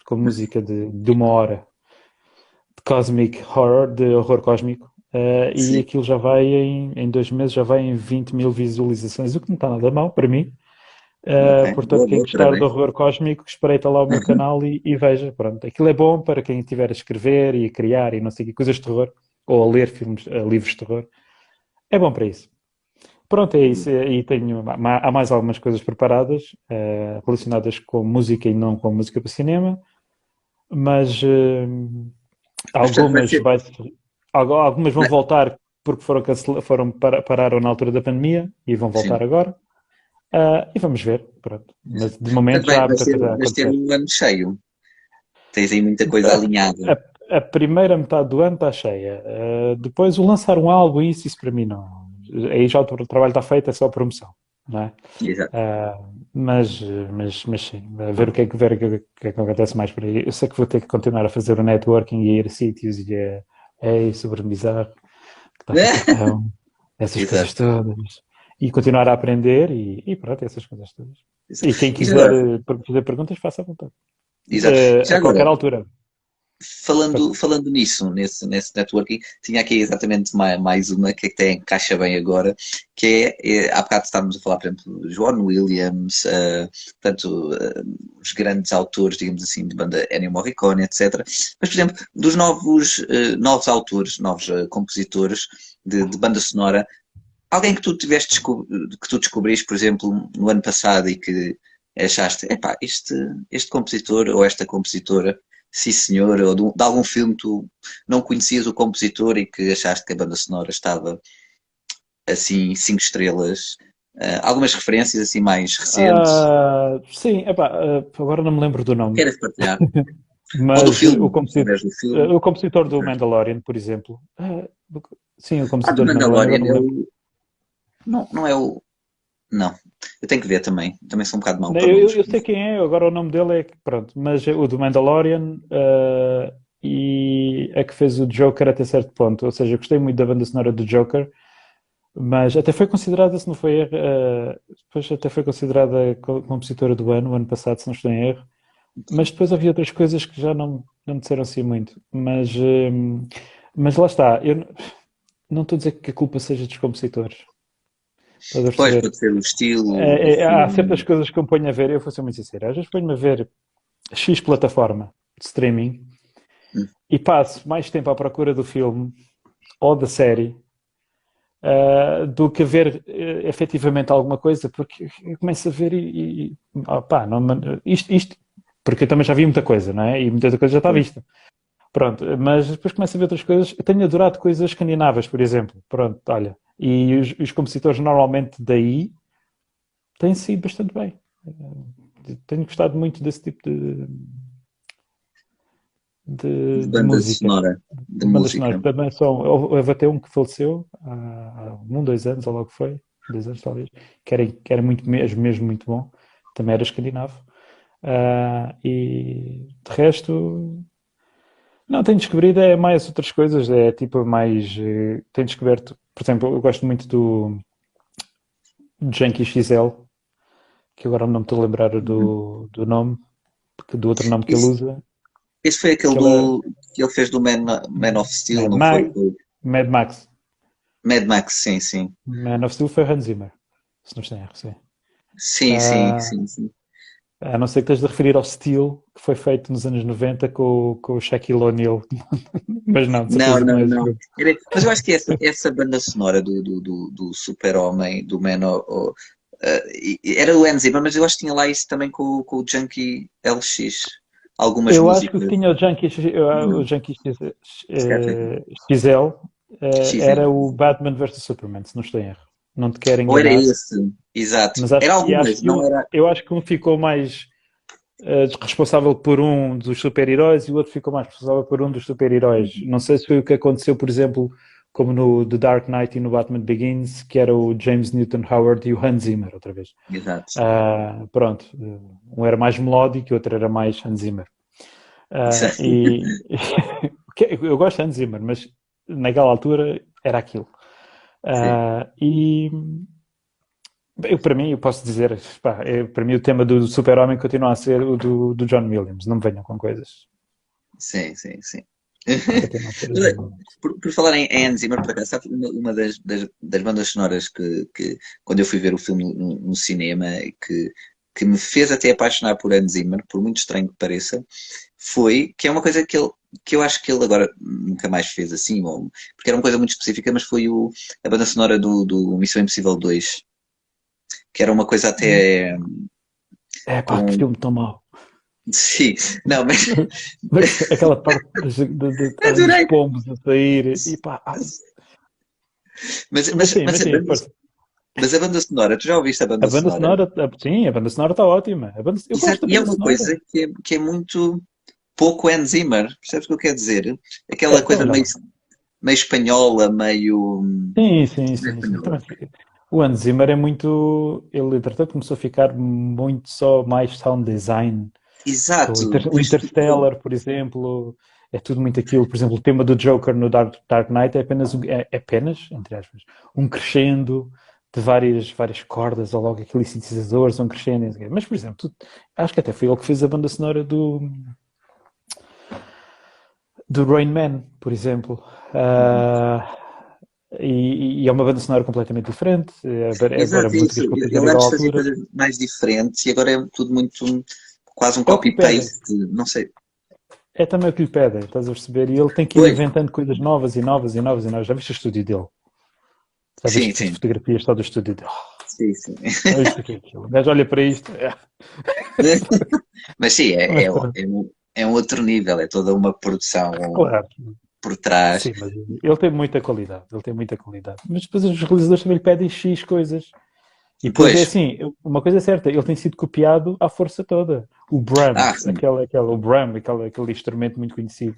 com música de uma hora de Cosmic Horror, de horror cósmico. E Sim. aquilo já vai em 2 meses, já vai em 20 mil visualizações, o que não está nada mal para mim. Ok. Portanto, Boa, quem boa, gostar do parabéns. horror cósmico, espreita lá o meu canal e veja. Pronto, aquilo é bom para quem estiver a escrever e a criar e não sei o que, coisas de terror, ou a ler livros de terror. É bom para isso. Pronto, é isso. E há mais algumas coisas preparadas relacionadas com música e não com música para cinema, mas Mas portanto vai algumas, ser. algumas vão voltar porque pararam na altura da pandemia e vão voltar Sim. agora. E vamos ver, pronto. Mas de Portanto momento já há vai muita ser, coisa a vais ter acontecer. um ano cheio. Tens aí muita coisa alinhada. A primeira metade do ano está cheia. Depois o lançar um álbum, isso para mim não. Aí já o trabalho está feito, é só promoção, não é? Exato. Mas sim, a ver o que é que acontece mais por aí. Eu sei que vou ter que continuar a fazer o networking e ir a sítios e sobremizar, que está com o cartão, essas coisas Exato. todas. E continuar a aprender e pronto, essas coisas todas. E quem E já quiser agora, fazer perguntas, faça à vontade. exato. Já A agora, qualquer altura. falando nisso, nesse networking, tinha aqui exatamente mais uma que até encaixa bem agora, que há bocado estávamos a falar, por exemplo, do John Williams, portanto, os grandes autores, digamos assim, de banda Ennio Morricone, etc. Mas, por exemplo, dos novos autores, novos compositores de banda sonora, alguém que tu que tu descobriste, por exemplo, no ano passado e que achaste, epá, este compositor ou esta compositora, sim senhor, ou de algum filme que tu não conhecias o compositor e que achaste que a banda sonora estava assim, 5 estrelas. Algumas referências assim mais recentes. Sim, epá, agora não me lembro do nome, Queres partilhar? Ou do mas filme, se souberes do filme. o compositor do Mandalorian, por exemplo. Sim, o Do compositor do Mandalorian, agora Mandalorian não é me lembro. não é o. Não, eu tenho que ver também. Também sou um bocado mau Não, para Eu, nomes. eu sei quem é, agora o nome dele pronto, mas é o do Mandalorian e é que fez o Joker até certo ponto. Ou seja, eu gostei muito da banda sonora do Joker, mas até foi considerada, se não foi erro, depois até foi considerada compositora do ano, o ano passado, se não estou em erro. Mas depois havia outras coisas que já não me disseram assim muito. Mas lá está, eu não estou a dizer que a culpa seja dos compositores. Estás a Pois, perceber? pode ser o estilo, o Há certas filme. coisas que eu me ponho a ver, eu vou ser muito sincero, às vezes ponho-me a ver X plataforma de streaming e passo mais tempo à procura do filme ou da série do que a ver efetivamente alguma coisa, porque eu começo a ver não, isto, porque eu também já vi muita coisa, não é? E muita coisa já está vista. Pronto, mas depois começo a ver outras coisas. Eu tenho adorado coisas escandinavas, por exemplo. Pronto, olha. E os compositores normalmente daí têm sido bastante bem. Tenho gostado muito desse tipo De de banda música. sonora, de De bandas sonoras. música. Também houve até um que faleceu há 2 anos, ou logo foi. 2 anos talvez. Que era muito, mesmo muito bom. Também era escandinavo. E de resto, não, tenho descobrido é mais outras coisas, é tipo mais. Tenho descoberto, por exemplo, eu gosto muito do Junkie XL, que agora não me estou a lembrar Uhum. do nome, do outro nome que ele Isso, usa, esse foi aquele que ele é que ele fez do Man of Steel, Mad, não foi? Mad Max. Mad Max, sim, sim. Man of Steel foi Hans Zimmer, se não estou em erro, sim. Sim, sim, Ah, sim, sim. a não ser que estejas a referir ao Steel, que foi feito nos anos 90 com o Shaquille O'Neal. Mas não, de Não, certeza que não não, é esse não. filme. Mas eu acho que essa banda sonora do Super-Homem, do era o Hans Zimmer, mas eu acho que tinha lá isso também com o Junkie LX. Algumas Eu acho que o que músicas. tinha o Não, Junkie se calhar foi XL era XL. o Batman vs Superman, se não estou em erro. Não te quero Ou era enganar, esse, exato. mas Era acho algumas, que não era. um ficou mais responsável por um dos super-heróis e o outro ficou mais responsável por um dos super-heróis. Não sei se foi o que aconteceu, por exemplo, como no The Dark Knight e no Batman Begins, que era o James Newton Howard e o Hans Zimmer, outra vez. Exato. Pronto, um era mais melódico e o outro era mais Hans Zimmer. Exato. E eu gosto de Hans Zimmer, mas naquela altura era aquilo. Sim. E para mim, eu posso dizer, pá, para mim o tema do Super-Homem continua a ser o do John Williams. Não me venham com coisas. Sim, sim, sim. Continua a ser o John Williams. Por falar em Hans Zimmer, por acaso, sabe, uma das bandas sonoras que quando eu fui ver o filme no cinema, que me fez até apaixonar por Hans Zimmer, por muito estranho que pareça, que é uma coisa que eu acho que ele agora nunca mais fez assim, porque era uma coisa muito específica, mas foi a banda sonora do Missão Impossível 2, que era uma coisa até É pá, que com. filme tão mau. Sim, não, mas Aquela parte dos adorei. pombos a sair e pá, Mas, mas mas, sim, mas, mas a sim, banda, força. mas a banda sonora, tu já ouviste a A banda banda sonora? sonora, sim, a banda sonora está ótima. Eu gosto Exato, da e é banda uma sonora. coisa que é muito pouco Hans Zimmer, percebes o que eu quero dizer? É, Aquela então coisa olha lá. meio espanhola, meio. Sim, sim, Meio sim, sim. espanhola. Também, o Hans Zimmer é muito. Ele, entretanto, começou a ficar muito só mais sound design. Exato, O depois ficou. Interstellar, por exemplo, é tudo muito aquilo. Por exemplo, o tema do Joker no Dark Knight é apenas, é apenas, entre aspas, um crescendo de várias cordas, ou logo aqueles sintetizadores, um crescendo. Não sei o quê. Mas, por exemplo, acho que até foi ele que fez a banda sonora do Rain Man, por exemplo. E é uma banda sonora completamente diferente. Era Exato, é isso. músicas que ele fez Ele naquela antes fazia altura. coisas mais diferentes e agora é tudo muito. Quase um É o que lhe pedem. copy-paste, não sei. É também o que lhe pedem, estás a perceber? E ele tem que ir Pois, inventando coisas novas e novas e novas e novas. Já viste o estúdio dele? Já sim, viste as sim. fotografias só do estúdio dele? Sim, sim. É isto aqui, aquilo. O gajo olha para isto. Mas sim, Mas pronto. é um outro nível, é toda uma produção Claro, por trás. sim, mas ele tem muita qualidade. Ele tem muita qualidade. Mas depois os realizadores também lhe pedem X coisas. E depois é Pois, assim, uma coisa é certa, ele tem sido copiado à força toda. O Brahms, sim, o Bram, aquele instrumento muito conhecido,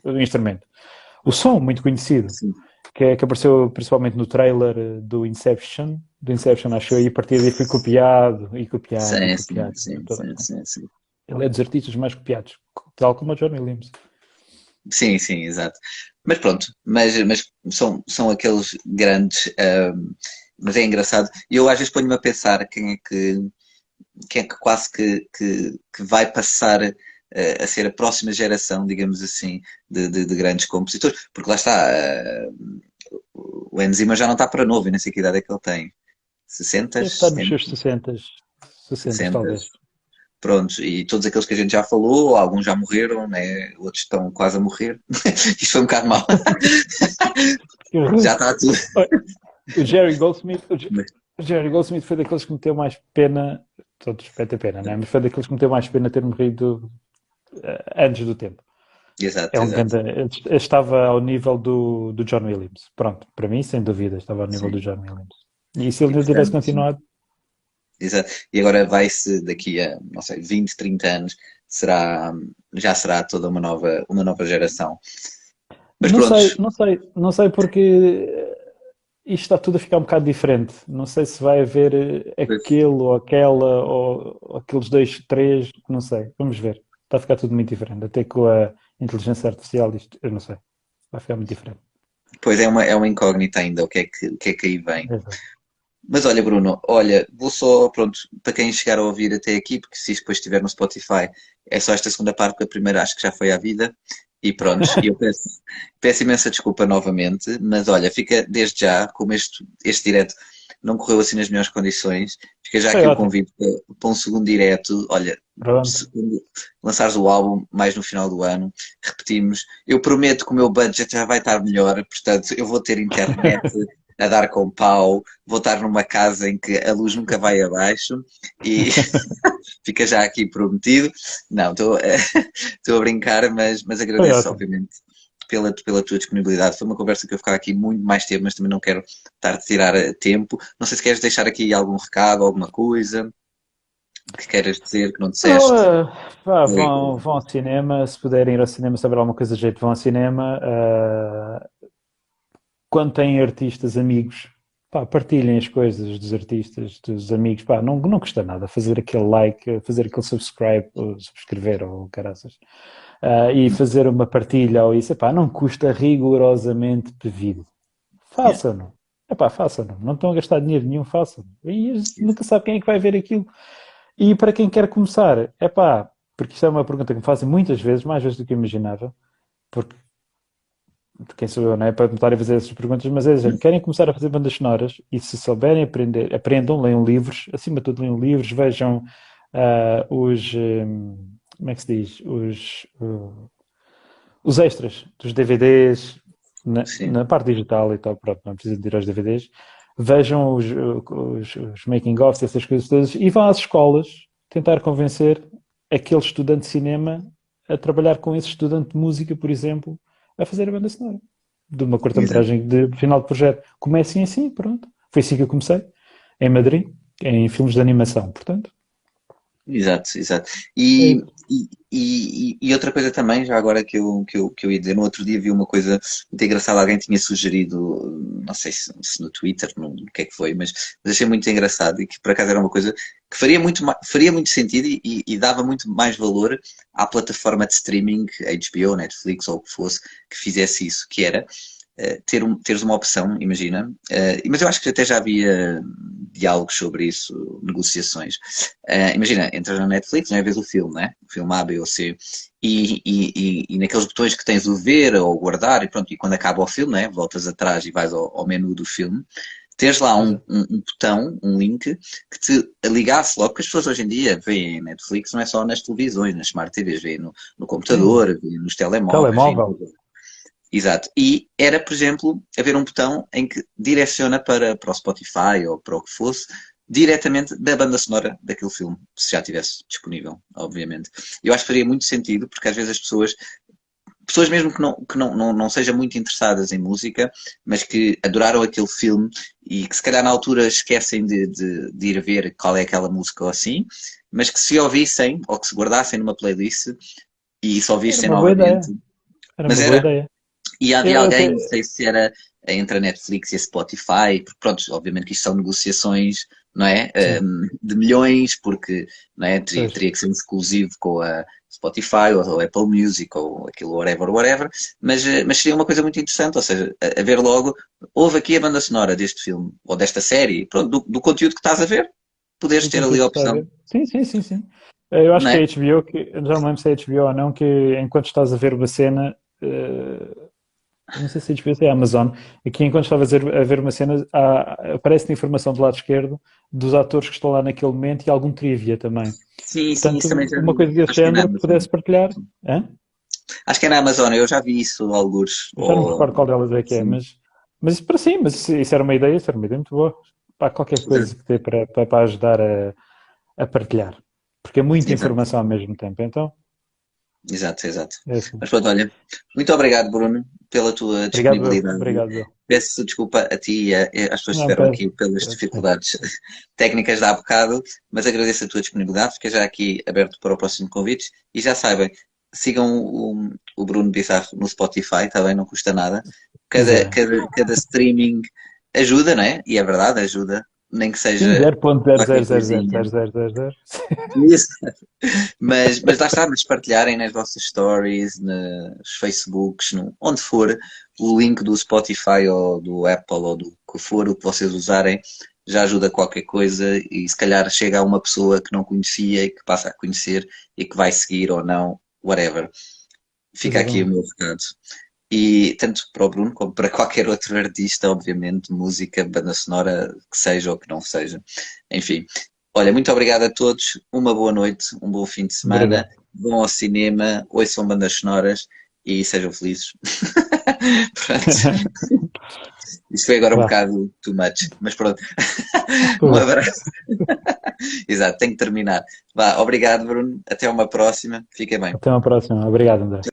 o som muito conhecido, sim. que apareceu principalmente no trailer do Inception, acho eu, e a partir daí foi copiado, e copiado, e Sim, sim, copiado, por sim, toda a sim, gente. sim, sim. Ele é dos artistas mais copiados, tal como o John Williams. Sim, sim, exato. Mas pronto, mas são aqueles grandes. Mas é engraçado. E eu às vezes ponho-me a pensar quem é que quase que vai passar a ser a próxima geração, digamos assim, de grandes compositores. Porque lá está, o Enzima já não está para novo, e nem sei que idade é que ele tem. 60, Deve estar nos 70, seus 60, 60 60. talvez. Prontos, e todos aqueles que a gente já falou, alguns já morreram, né? Outros estão quase a morrer. Isto foi um bocado mau. Já está tudo. O Jerry Goldsmith, o Jerry Goldsmith foi daqueles que me deu mais pena, todos respeito a pena, né? Mas foi daqueles que me deu mais pena ter morrido antes do tempo. Exato, É um exato. grande, estava ao nível do John Williams. Pronto, para mim, sem dúvida, estava ao nível do Sim. John Williams. E se E ele tivesse portanto, continuado, exato. E agora vai-se daqui a, não sei, 20, 30 anos, já será toda uma nova geração. Mas não sei, prontos, não sei, não sei porque isto está tudo a ficar um bocado diferente. Não sei se vai haver aquele ou aquela ou aqueles dois, três, não sei. Vamos ver. Está a ficar tudo muito diferente. Até com a inteligência artificial, isto, eu não sei. Vai ficar muito diferente. pois é uma incógnita ainda o que é que aí vem. Exato. Mas olha, Bruno, olha, vou só, pronto, para quem chegar a ouvir até aqui, porque se isto depois estiver no Spotify, é só esta segunda parte, porque a primeira acho que já foi à vida. E pronto, eu peço imensa desculpa novamente, mas olha, fica desde já, como este direto não correu assim nas melhores condições, fica já Foi aqui o ótimo. convite para um segundo direto. Olha, Pronto. se quando lançares o álbum, mais no final do ano, repetimos. Eu prometo que o meu budget já vai estar melhor, portanto, eu vou ter internet a dar com pau, vou estar numa casa em que a luz nunca vai abaixo e fica já aqui prometido. Não, estou estou a brincar, mas Foi agradeço, ótimo. obviamente, pela tua disponibilidade. Foi uma conversa que eu ficava aqui muito mais tempo, mas também não quero estar a tirar tempo. Não sei se queres deixar aqui algum recado, alguma coisa que queiras dizer, que não Não, disseste. pá, vão ao cinema, se puderem ir ao cinema, se houver alguma coisa de jeito, vão ao cinema. Quando têm artistas amigos, pá, partilhem as coisas dos artistas, dos amigos, pá, não custa nada fazer aquele like, fazer aquele subscribe, ou subscrever, ou caraças, e fazer uma partilha ou isso, pá, não custa rigorosamente pedir. Yeah. Façam-no. Epá, façam-no. Não estão a gastar dinheiro nenhum, façam-no. E nunca sabe quem é que vai ver aquilo. E para quem quer começar, epá, porque isto é uma pergunta que me fazem muitas vezes, mais vezes do que eu imaginava, porque quem sou eu, não é? Para me estar a fazer essas perguntas, mas é dizer, querem começar a fazer bandas sonoras e se souberem aprender, aprendam, leiam livros, acima de tudo leiam livros, vejam como é que se diz? Os extras dos DVDs Sim, na parte digital e tal, pronto, não precisam de ir aos DVDs, vejam os making-ofs, essas coisas todas, e vão às escolas tentar convencer aquele estudante de cinema a trabalhar com esse estudante de música, por exemplo, a fazer a banda sonora de uma exato. cortometragem de final de projeto. Comecem assim, pronto. Foi assim que eu comecei, em Madrid, em filmes de animação, portanto. Exato, exato. É E, isso. e outra coisa também, já agora que eu ia dizer, no outro dia vi uma coisa muito engraçada, alguém tinha sugerido, não sei se no Twitter, no que é que foi, mas achei muito engraçado e que por acaso era uma coisa que faria muito sentido e dava muito mais valor à plataforma de streaming, HBO, Netflix ou o que fosse, que fizesse isso, que era teres uma opção, imagina, mas eu acho que até já havia diálogos sobre isso, negociações. Imagina, entras na Netflix, não é? Vês o filme, né? O filme A, B ou C, e naqueles botões que tens o ver ou guardar, e pronto, e quando acaba o filme, né? Voltas atrás e vais ao menu do filme. Teres lá Exato. um botão, um link, que te ligasse logo, porque as pessoas hoje em dia veem Netflix não é só nas televisões, nas Smart TVs, veem no Sim. computador, veem nos telemóveis, veem em Telemóvel. tudo. Exato. E era, por exemplo, haver um botão em que direciona para o Spotify ou para o que fosse, diretamente da banda sonora daquele filme, se já tivesse disponível, obviamente. Eu acho que faria muito sentido, porque às vezes as pessoas mesmo que não sejam muito interessadas em música, mas que adoraram aquele filme e que se calhar na altura esquecem de ir ver qual é aquela música ou assim, mas que se ouvissem ou que se guardassem numa playlist e se Era ouvissem uma boa ideia. novamente. Era Mas uma boa era, ideia. e havia Eu alguém, não até. sei se era entre a Netflix e a Spotify, porque pronto, obviamente que isto são negociações, não é? Sim. De milhões, porque não é? Teria, Pois. teria que ser exclusivo com a Spotify ou a Apple Music ou aquilo, whatever, mas seria uma coisa muito interessante, ou seja, a ver logo, houve aqui a banda sonora deste filme ou desta série, pronto, do conteúdo que estás a ver, poderes Do ter ali conteúdo a que está a opção, ver. Sim, sim, sim, sim. Eu acho não que é? a HBO, eu já não lembro se é HBO ou não, que enquanto estás a ver uma cena, não sei se a HBO é a Amazon, aqui enquanto estava a ver uma cena, aparece-te informação do lado esquerdo dos atores que estão lá naquele momento e algum trivia também. Sim, sim, isso Portanto, também já uma vi. coisa desse Acho que é na género, Amazon. pudesse partilhar, hã? Acho que é na Amazon, eu já vi isso, algures. Já não me recordo qual delas é que é, Sim, mas isso para sim, mas isso era uma ideia muito boa. Pá, qualquer coisa exato, que dê para ajudar a partilhar. Porque é muita exato, informação ao mesmo tempo, então exato, exato. é assim. Mas pronto, olha, muito obrigado, Bruno, pela tua Obrigado, eu. disponibilidade. Obrigado, eu. Peço desculpa a ti e às pessoas que Não, estiveram peço. aqui pelas dificuldades técnicas de há bocado, mas agradeço a tua disponibilidade. Fica já aqui aberto para o próximo convite. E já sabem, sigam o Bruno Bizarro no Spotify, está bem? Não custa nada. Quiser. Cada streaming ajuda, não é? E é verdade, ajuda. Nem que Sim, seja qualquer coisinha. 0.0000000. Isso. Mas lá está, mas partilharem nas vossas stories, nos Facebooks, onde for, o link do Spotify ou do Apple ou do que for, o que vocês usarem, já ajuda qualquer coisa e se calhar chega a uma pessoa que não conhecia e que passa a conhecer e que vai seguir ou não, whatever. Fica aqui o Exatamente. meu recado. E tanto para o Bruno como para qualquer outro artista, obviamente, música, banda sonora, que seja ou que não seja. Enfim, olha, muito obrigado a todos, uma boa noite, um bom fim de semana, Obrigado. vão ao cinema, ouçam bandas sonoras e sejam felizes. Pronto, isso foi agora um Vá. bocado too much, mas pronto, Tudo um bem. abraço. Exato, tenho que terminar. Vá, obrigado, Bruno, até uma próxima, fiquem bem. Até uma próxima. Obrigado, André.